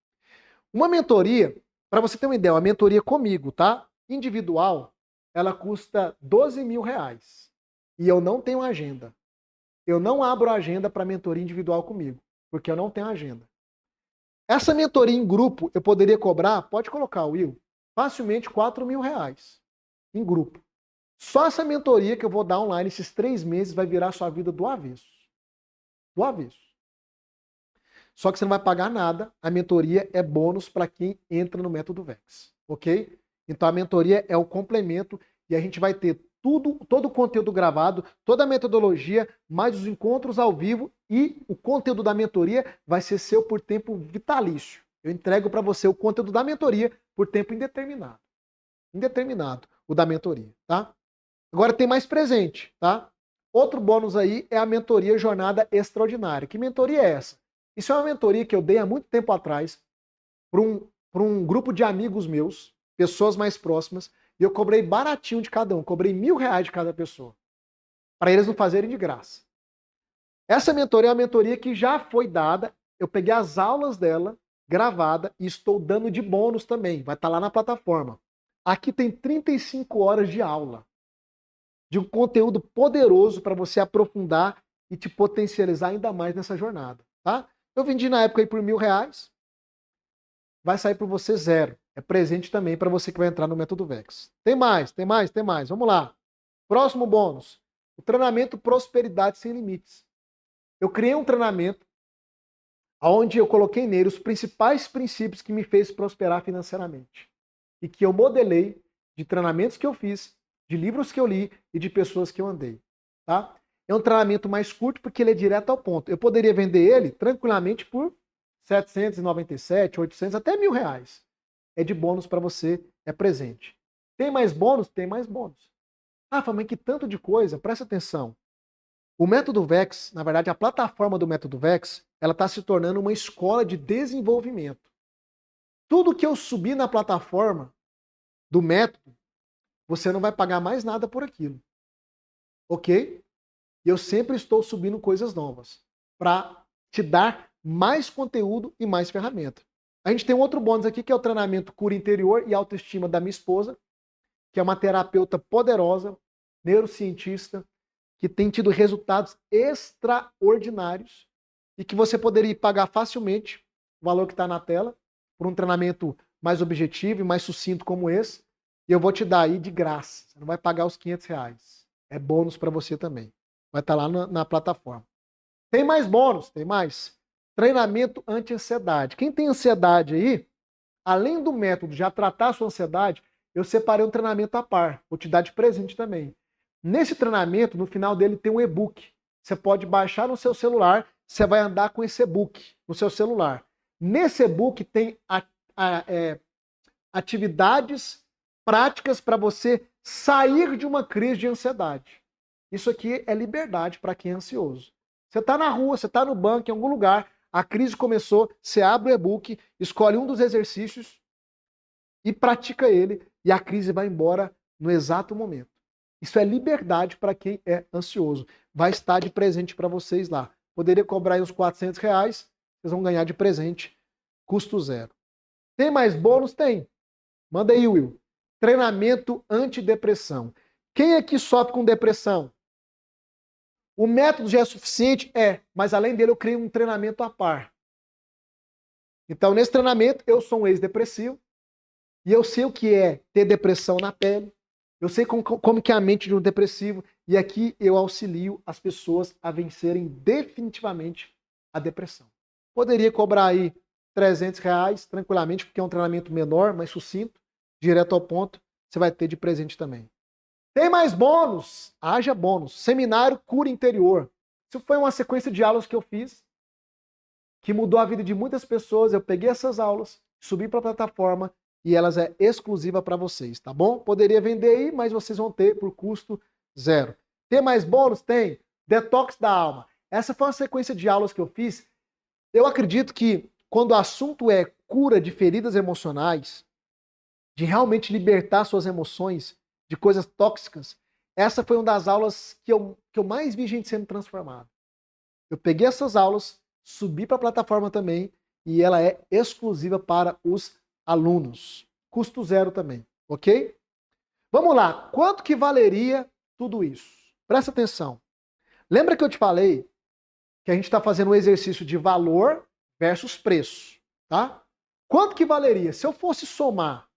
Uma mentoria, Para você ter uma ideia, uma mentoria comigo, tá? Individual, ela custa R$12.000. E eu não tenho agenda. Eu não abro agenda para mentoria individual comigo, porque eu não tenho agenda. Essa mentoria em grupo, eu poderia cobrar, pode colocar, Will, facilmente R$4.000 em grupo. Só essa mentoria que eu vou dar online esses 3 meses vai virar a sua vida do avesso. Do avesso. Só que você não vai pagar nada. A mentoria é bônus para quem entra no método VEX. Ok? Então a mentoria é o complemento e a gente vai ter todo o conteúdo gravado, toda a metodologia, mais os encontros ao vivo e o conteúdo da mentoria vai ser seu por tempo vitalício. Eu entrego para você o conteúdo da mentoria por tempo indeterminado. Indeterminado, o da mentoria, tá? Agora tem mais presente, tá? Outro bônus aí é a mentoria Jornada Extraordinária. Que mentoria é essa? Isso é uma mentoria que eu dei há muito tempo atrás para um grupo de amigos meus, pessoas mais próximas, e eu cobrei baratinho de cada um, cobrei R$1.000 de cada pessoa, para eles não fazerem de graça. Essa mentoria é uma mentoria que já foi dada, eu peguei as aulas dela, gravada, e estou dando de bônus também, vai estar lá na plataforma. Aqui tem 35 horas de aula, de um conteúdo poderoso para você aprofundar e te potencializar ainda mais nessa jornada, tá? Eu vendi na época aí por R$1.000, vai sair por você 0. É presente também para você que vai entrar no método VEX. Tem mais. Vamos lá. Próximo bônus. O treinamento Prosperidade Sem Limites. Eu criei um treinamento onde eu coloquei nele os principais princípios que me fez prosperar financeiramente. E que eu modelei de treinamentos que eu fiz, de livros que eu li e de pessoas que eu andei. Tá? É um treinamento mais curto porque ele é direto ao ponto. Eu poderia vender ele tranquilamente por R$797, R$800, até R$1.000. É de bônus para você, é presente. Tem mais bônus? Tem mais bônus. Ah, mas que tanto de coisa, presta atenção. O método VEX, na verdade a plataforma do método VEX, ela está se tornando uma escola de desenvolvimento. Tudo que eu subir na plataforma do método, você não vai pagar mais nada por aquilo. Ok? E eu sempre estou subindo coisas novas para te dar mais conteúdo e mais ferramenta. A gente tem um outro bônus aqui, que é o treinamento Cura Interior e Autoestima da minha esposa, que é uma terapeuta poderosa, neurocientista, que tem tido resultados extraordinários e que você poderia pagar facilmente o valor que está na tela por um treinamento mais objetivo e mais sucinto como esse. E eu vou te dar aí de graça. Você não vai pagar os R$500. É bônus para você também. Vai estar lá na plataforma. Tem mais bônus? Tem mais. Treinamento anti-ansiedade. Quem tem ansiedade aí, além do método já tratar a sua ansiedade, eu separei um treinamento à par. Vou te dar de presente também. Nesse treinamento, no final dele tem um e-book. Você pode baixar no seu celular, você vai andar com esse e-book no seu celular. Nesse e-book tem atividades práticas para você sair de uma crise de ansiedade. Isso aqui é liberdade para quem é ansioso. Você está na rua, você está no banco, em algum lugar, a crise começou, você abre o e-book, escolhe um dos exercícios e pratica ele, e a crise vai embora no exato momento. Isso é liberdade para quem é ansioso. Vai estar de presente para vocês lá. Poderia cobrar aí uns R$400, vocês vão ganhar de presente, custo 0. Tem mais bônus? Tem. Manda aí, Will. Treinamento antidepressão. Quem aqui sofre com depressão? O método já é suficiente? É, mas além dele eu criei um treinamento à par. Então, nesse treinamento, eu sou um ex-depressivo e eu sei o que é ter depressão na pele, eu sei como que é a mente de um depressivo e aqui eu auxilio as pessoas a vencerem definitivamente a depressão. Poderia cobrar aí R$300 tranquilamente, porque é um treinamento menor, mais sucinto, direto ao ponto, você vai ter de presente também. Tem mais bônus? Haja bônus. Seminário Cura Interior. Isso foi uma sequência de aulas que eu fiz, que mudou a vida de muitas pessoas. Eu peguei essas aulas, subi para a plataforma e elas é exclusiva para vocês, tá bom? Poderia vender aí, mas vocês vão ter por custo 0. Tem mais bônus? Tem. Detox da alma. Essa foi uma sequência de aulas que eu fiz. Eu acredito que quando o assunto é cura de feridas emocionais, de realmente libertar suas emoções de coisas tóxicas, essa foi uma das aulas que eu mais vi gente sendo transformada. Eu peguei essas aulas, subi para a plataforma também, e ela é exclusiva para os alunos. Custo zero também, ok? Vamos lá, quanto que valeria tudo isso? Presta atenção. Lembra que eu te falei que a gente está fazendo um exercício de valor versus preço, tá? Quanto que valeria? Se eu fosse somar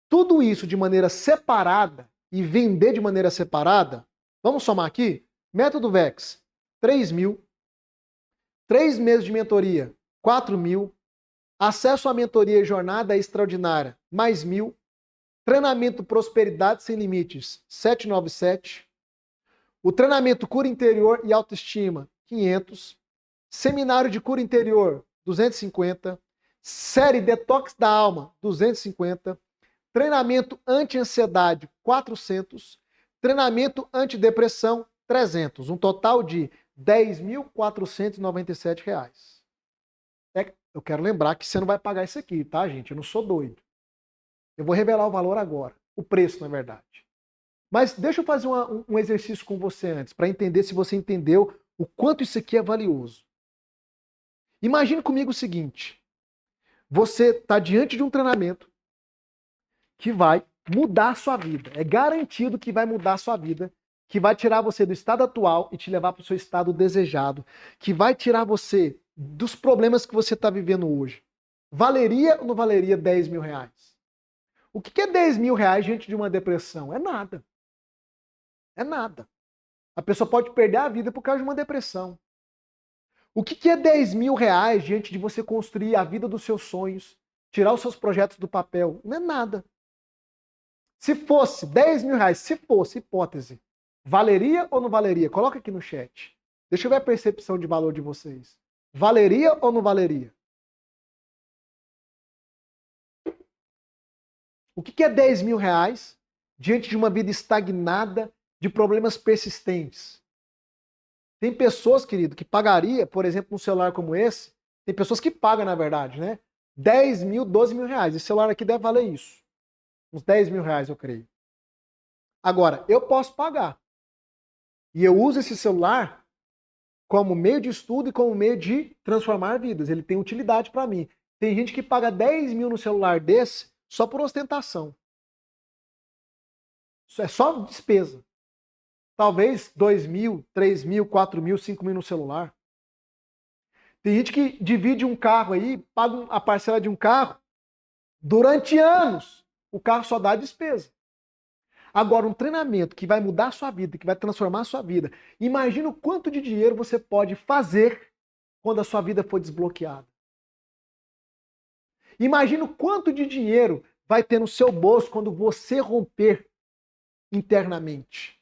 tudo isso de maneira separada e vender de maneira separada, vamos somar aqui? Método VEX, 3.000. 3 meses de mentoria, 4.000. Acesso à mentoria e jornada extraordinária, mais 1.000. Treinamento Prosperidade Sem Limites, 797. O treinamento Cura Interior e Autoestima, 500. Seminário de Cura Interior, 250. Série Detox da Alma, 250. Treinamento Anti-Ansiedade, 400. Treinamento Antidepressão, 300. Um total de R$ 10.497. Eu quero lembrar que você não vai pagar isso aqui, tá, gente? Eu não sou doido. Eu vou revelar o valor agora. O preço, na verdade. Mas deixa eu fazer um exercício com você antes, para entender se você entendeu o quanto isso aqui é valioso. Imagine comigo o seguinte. Você está diante de um treinamento que vai mudar a sua vida. É garantido que vai mudar a sua vida, que vai tirar você do estado atual e te levar para o seu estado desejado, que vai tirar você dos problemas que você está vivendo hoje. Valeria ou não valeria R$ 10.000? O que é R$ 10.000 diante de uma depressão? É nada. É nada. A pessoa pode perder a vida por causa de uma depressão. O que é R$ 10.000 diante de você construir a vida dos seus sonhos, tirar os seus projetos do papel? Não é nada. Se fosse R$ 10.000, se fosse hipótese, valeria ou não valeria? Coloca aqui no chat. Deixa eu ver a percepção de valor de vocês. Valeria ou não valeria? O que é R$ 10.000 diante de uma vida estagnada, de problemas persistentes? Tem pessoas, querido, que pagaria, por exemplo, um celular como esse. Tem pessoas que pagam, na verdade, né? 10 mil, 12 mil reais. Esse celular aqui deve valer isso. Uns 10 mil reais, eu creio. Agora, eu posso pagar. E eu uso esse celular como meio de estudo e como meio de transformar vidas. Ele tem utilidade para mim. Tem gente que paga 10 mil no celular desse só por ostentação. Isso é só despesa. Talvez 2 mil, 3 mil, 4 mil, 5 mil no celular. Tem gente que divide um carro aí, paga a parcela de um carro, durante anos, o carro só dá despesa. Agora, um treinamento que vai mudar a sua vida, que vai transformar a sua vida, imagina o quanto de dinheiro você pode fazer quando a sua vida for desbloqueada. Imagina o quanto de dinheiro vai ter no seu bolso quando você romper internamente.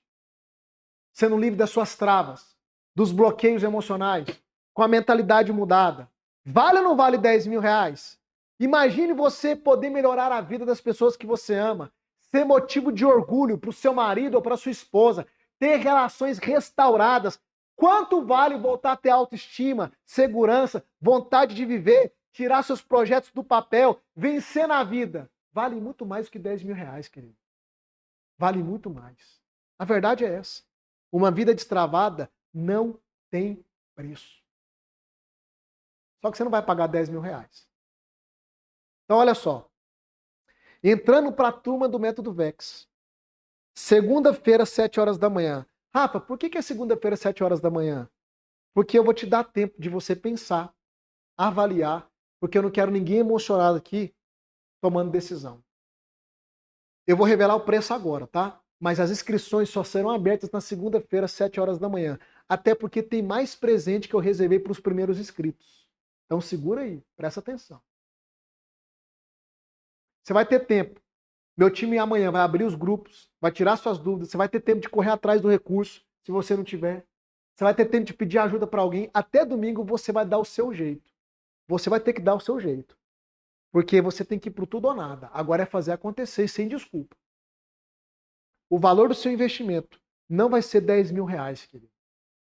Sendo livre das suas travas, dos bloqueios emocionais, com a mentalidade mudada. Vale ou não vale 10 mil reais? Imagine você poder melhorar a vida das pessoas que você ama, ser motivo de orgulho para o seu marido ou para sua esposa, ter relações restauradas. Quanto vale voltar a ter autoestima, segurança, vontade de viver, tirar seus projetos do papel, vencer na vida? Vale muito mais do que 10 mil reais, querido. Vale muito mais. A verdade é essa. Uma vida destravada não tem preço. Só que você não vai pagar 10 mil reais. Então, olha só. Entrando para a turma do Método VEX. Segunda-feira, 7 horas da manhã. Rafa, por que é segunda-feira, 7 horas da manhã? Porque eu vou te dar tempo de você pensar, avaliar, porque eu não quero ninguém emocionado aqui tomando decisão. Eu vou revelar o preço agora, tá? Mas as inscrições só serão abertas na segunda-feira, 7 horas da manhã. Até porque tem mais presente que eu reservei para os primeiros inscritos. Então segura aí, presta atenção. Você vai ter tempo. Meu time amanhã vai abrir os grupos, vai tirar suas dúvidas, você vai ter tempo de correr atrás do recurso, se você não tiver. Você vai ter tempo de pedir ajuda para alguém. Até domingo você vai dar o seu jeito. Você vai ter que dar o seu jeito. Porque você tem que ir pro tudo ou nada. Agora é fazer acontecer e sem desculpa. O valor do seu investimento não vai ser 10 mil reais, querido.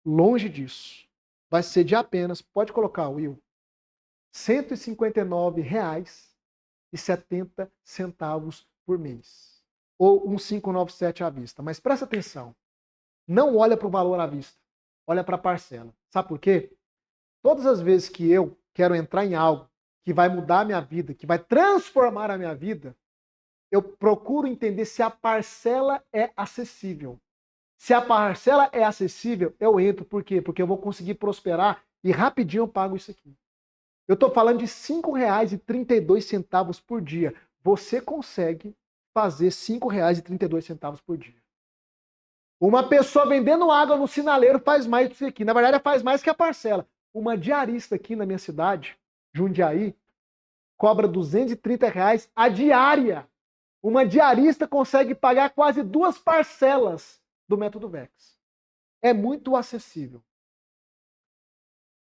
Longe disso. Vai ser de apenas, pode colocar, Will, R$ 159,70 por mês. Ou 1.597 à vista. Mas presta atenção. Não olha para o valor à vista. Olha para a parcela. Sabe por quê? Todas as vezes que eu quero entrar em algo que vai mudar a minha vida, que vai transformar a minha vida, eu procuro entender se a parcela é acessível. Se a parcela é acessível, eu entro. Por quê? Porque eu vou conseguir prosperar e rapidinho eu pago isso aqui. Eu estou falando de R$ 5,32 por dia. Você consegue fazer R$ 5,32 por dia. Uma pessoa vendendo água no sinaleiro faz mais do que isso aqui. Na verdade, faz mais que a parcela. Uma diarista aqui na minha cidade, Jundiaí, cobra R$ 230 a diária. Uma diarista consegue pagar quase 2 parcelas do método VEX. É muito acessível.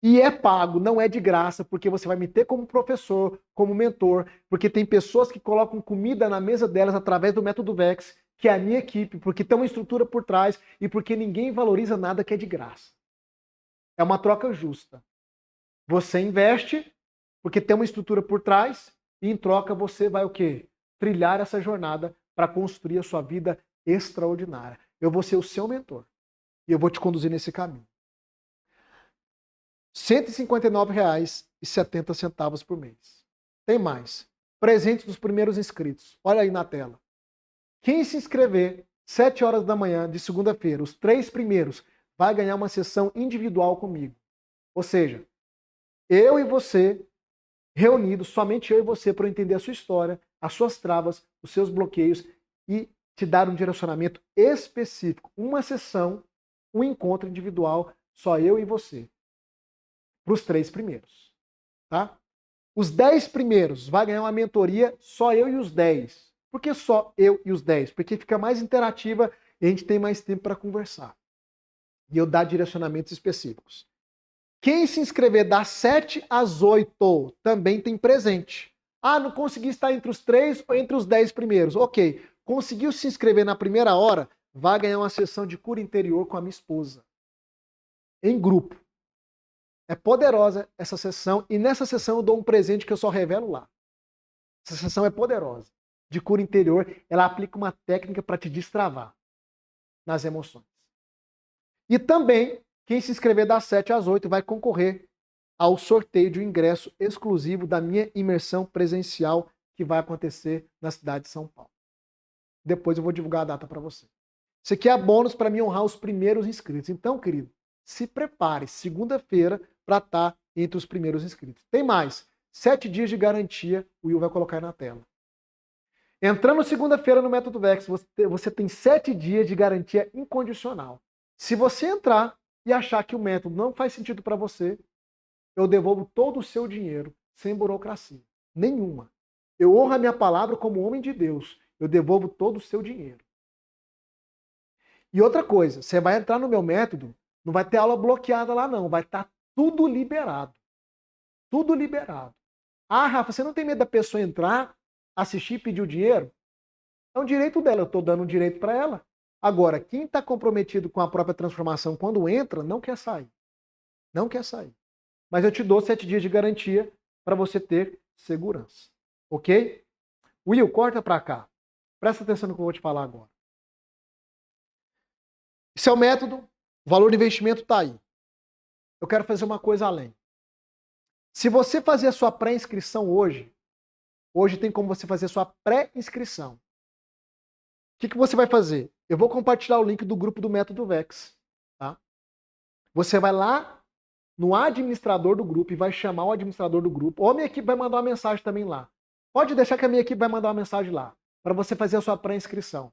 E é pago, não é de graça, porque você vai me ter como professor, como mentor, porque tem pessoas que colocam comida na mesa delas através do método VEX, que é a minha equipe, porque tem uma estrutura por trás e porque ninguém valoriza nada que é de graça. É uma troca justa. Você investe, porque tem uma estrutura por trás, e em troca você vai o quê? Trilhar essa jornada para construir a sua vida extraordinária. Eu vou ser o seu mentor e eu vou te conduzir nesse caminho. R$ 159,70 por mês. Tem mais. Presente dos primeiros inscritos. Olha aí na tela. Quem se inscrever 7 horas da manhã de segunda-feira, os 3 primeiros, vai ganhar uma sessão individual comigo. Ou seja, eu e você, reunidos, somente eu e você, para eu entender a sua história, as suas travas, os seus bloqueios e te dar um direcionamento específico. Uma sessão, um encontro individual, só eu e você. Para os 3 primeiros. Tá? Os 10 primeiros vai ganhar uma mentoria, só eu e os 10. Por que só eu e os 10? Porque fica mais interativa e a gente tem mais tempo para conversar. E eu dar direcionamentos específicos. Quem se inscrever das 7 às 8 também tem presente. Ah, não consegui estar entre os 3 ou entre os 10 primeiros. Ok. Conseguiu se inscrever na primeira hora, vai ganhar uma sessão de cura interior com a minha esposa. Em grupo. É poderosa essa sessão e nessa sessão eu dou um presente que eu só revelo lá. Essa sessão é poderosa. De cura interior, ela aplica uma técnica para te destravar nas emoções. E também, quem se inscrever das 7 às 8 vai concorrer ao sorteio de um ingresso exclusivo da minha imersão presencial que vai acontecer na cidade de São Paulo. Depois eu vou divulgar a data para você. Isso aqui é bônus para me honrar os primeiros inscritos. Então, querido, se prepare, segunda-feira, para estar entre os primeiros inscritos. Tem mais, 7 dias de garantia, o Will vai colocar aí na tela. Entrando segunda-feira no Método VEX, você tem 7 dias de garantia incondicional. Se você entrar e achar que o método não faz sentido para você, eu devolvo todo o seu dinheiro, sem burocracia. Nenhuma. Eu honro a minha palavra como homem de Deus. Eu devolvo todo o seu dinheiro. E outra coisa, você vai entrar no meu método, não vai ter aula bloqueada lá não, vai estar tudo liberado. Tudo liberado. Ah, Rafa, você não tem medo da pessoa entrar, assistir e pedir o dinheiro? É um direito dela, eu estou dando um direito para ela. Agora, quem está comprometido com a própria transformação quando entra, não quer sair. Não quer sair. Mas eu te dou 7 dias de garantia para você ter segurança. Ok? Will, corta para cá. Presta atenção no que eu vou te falar agora. Esse é o método, o valor do investimento está aí. Eu quero fazer uma coisa além. Se você fazer a sua pré-inscrição hoje tem como você fazer a sua pré-inscrição. O que você vai fazer? Eu vou compartilhar o link do grupo do Método VEX. Tá? Você vai lá no administrador do grupo e vai chamar o administrador do grupo. Ou a minha equipe vai mandar uma mensagem também lá. Pode deixar que a minha equipe vai mandar uma mensagem lá. Para você fazer a sua pré-inscrição.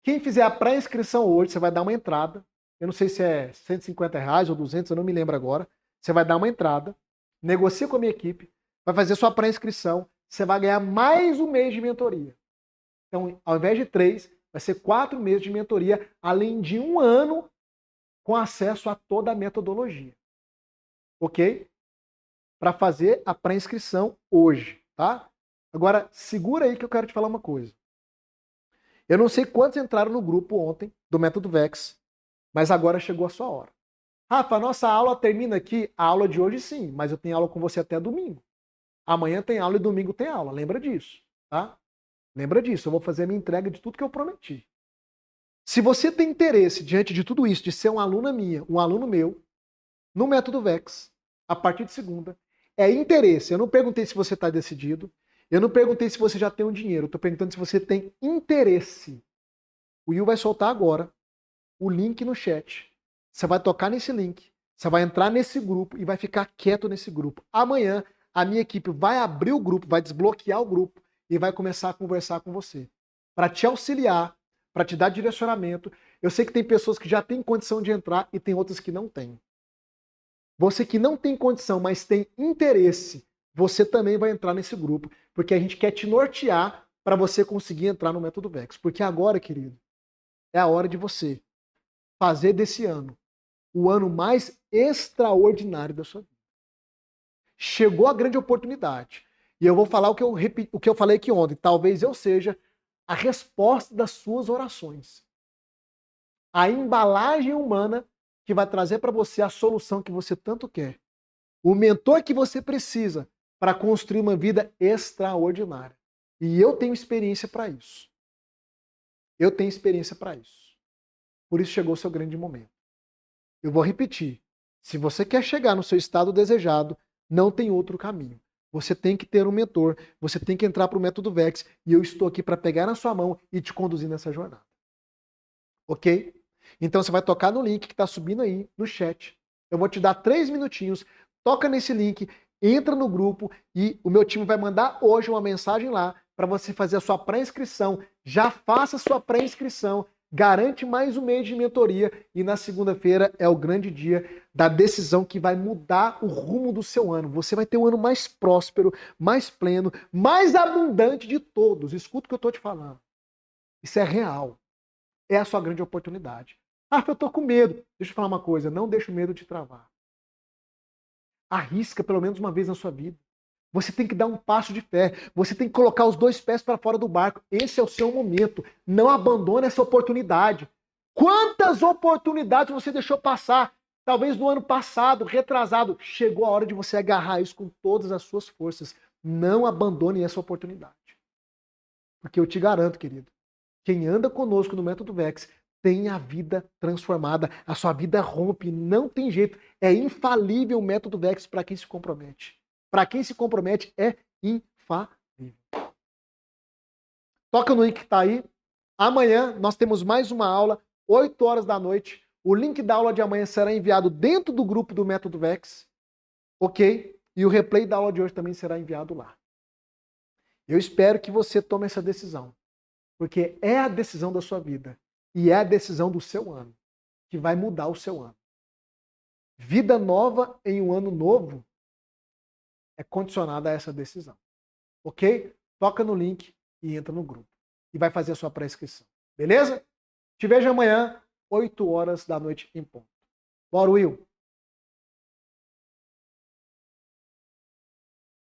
Quem fizer a pré-inscrição hoje, você vai dar uma entrada. Eu não sei se é R$150 ou 200, eu não me lembro agora. Você vai dar uma entrada, negocia com a minha equipe, vai fazer sua pré-inscrição, você vai ganhar mais um mês de mentoria. Então, ao invés de 3, vai ser 4 meses de mentoria, além de 1 ano com acesso a toda a metodologia. Ok? Para fazer a pré-inscrição hoje, tá? Agora, segura aí que eu quero te falar uma coisa. Eu não sei quantos entraram no grupo ontem do Método VEX, mas agora chegou a sua hora. Rafa, a nossa aula termina aqui. A aula de hoje sim, mas eu tenho aula com você até domingo. Amanhã tem aula e domingo tem aula. Lembra disso, tá? Lembra disso. Eu vou fazer a minha entrega de tudo que eu prometi. Se você tem interesse, diante de tudo isso, de ser uma aluna minha, um aluno meu, no Método VEX, a partir de segunda, é interesse. Eu não perguntei se você está decidido. Eu não perguntei se você já tem um dinheiro. Eu estou perguntando se você tem interesse. O Will vai soltar agora o link no chat. Você vai tocar nesse link. Você vai entrar nesse grupo e vai ficar quieto nesse grupo. Amanhã, a minha equipe vai abrir o grupo, vai desbloquear o grupo e vai começar a conversar com você. Para te auxiliar, para te dar direcionamento. Eu sei que tem pessoas que já têm condição de entrar e tem outras que não têm. Você que não tem condição, mas tem interesse, você também vai entrar nesse grupo, porque a gente quer te nortear para você conseguir entrar no Método Vex. Porque agora, querido, é a hora de você fazer desse ano o ano mais extraordinário da sua vida. Chegou a grande oportunidade. E eu vou falar o que eu falei aqui ontem. Talvez eu seja a resposta das suas orações. A embalagem humana que vai trazer para você a solução que você tanto quer. O mentor que você precisa para construir uma vida extraordinária. E eu tenho experiência para isso. Eu tenho experiência para isso. Por isso chegou o seu grande momento. Eu vou repetir. Se você quer chegar no seu estado desejado, não tem outro caminho. Você tem que ter um mentor, você tem que entrar para o Método Vex e eu estou aqui para pegar na sua mão e te conduzir nessa jornada. Ok? Então você vai tocar no link que está subindo aí no chat. Eu vou te dar 3 minutinhos, toca nesse link, entra no grupo e o meu time vai mandar hoje uma mensagem lá para você fazer a sua pré-inscrição. Já faça a sua pré-inscrição, garante mais um mês de mentoria e na segunda-feira é o grande dia da decisão que vai mudar o rumo do seu ano. Você vai ter um ano mais próspero, mais pleno, mais abundante de todos. Escuta o que eu estou te falando. Isso é real. É a sua grande oportunidade. Ah, eu estou com medo. Deixa eu falar uma coisa, não deixa o medo te travar. Arrisca pelo menos uma vez na sua vida. Você tem que dar um passo de fé. Você tem que colocar os 2 pés para fora do barco. Esse é o seu momento. Não abandone essa oportunidade. Quantas oportunidades você deixou passar? Talvez no ano passado, retrasado. Chegou a hora de você agarrar isso com todas as suas forças. Não abandone essa oportunidade. Porque eu te garanto, querido, quem anda conosco no Método Vex tem a vida transformada. A sua vida rompe. Não tem jeito. É infalível o Método Vex para quem se compromete. Para quem se compromete, é infalível. Toca no link que está aí. Amanhã nós temos mais uma aula, 8 horas da noite. O link da aula de amanhã será enviado dentro do grupo do Método Vex. Ok? E o replay da aula de hoje também será enviado lá. Eu espero que você tome essa decisão. Porque é a decisão da sua vida. E é a decisão do seu ano. Que vai mudar o seu ano. Vida nova em um ano novo é condicionada a essa decisão. Ok? Toca no link e entra no grupo. E vai fazer a sua pré-inscrição. Beleza? Te vejo amanhã, 8 horas da noite em ponto. Bora, Will!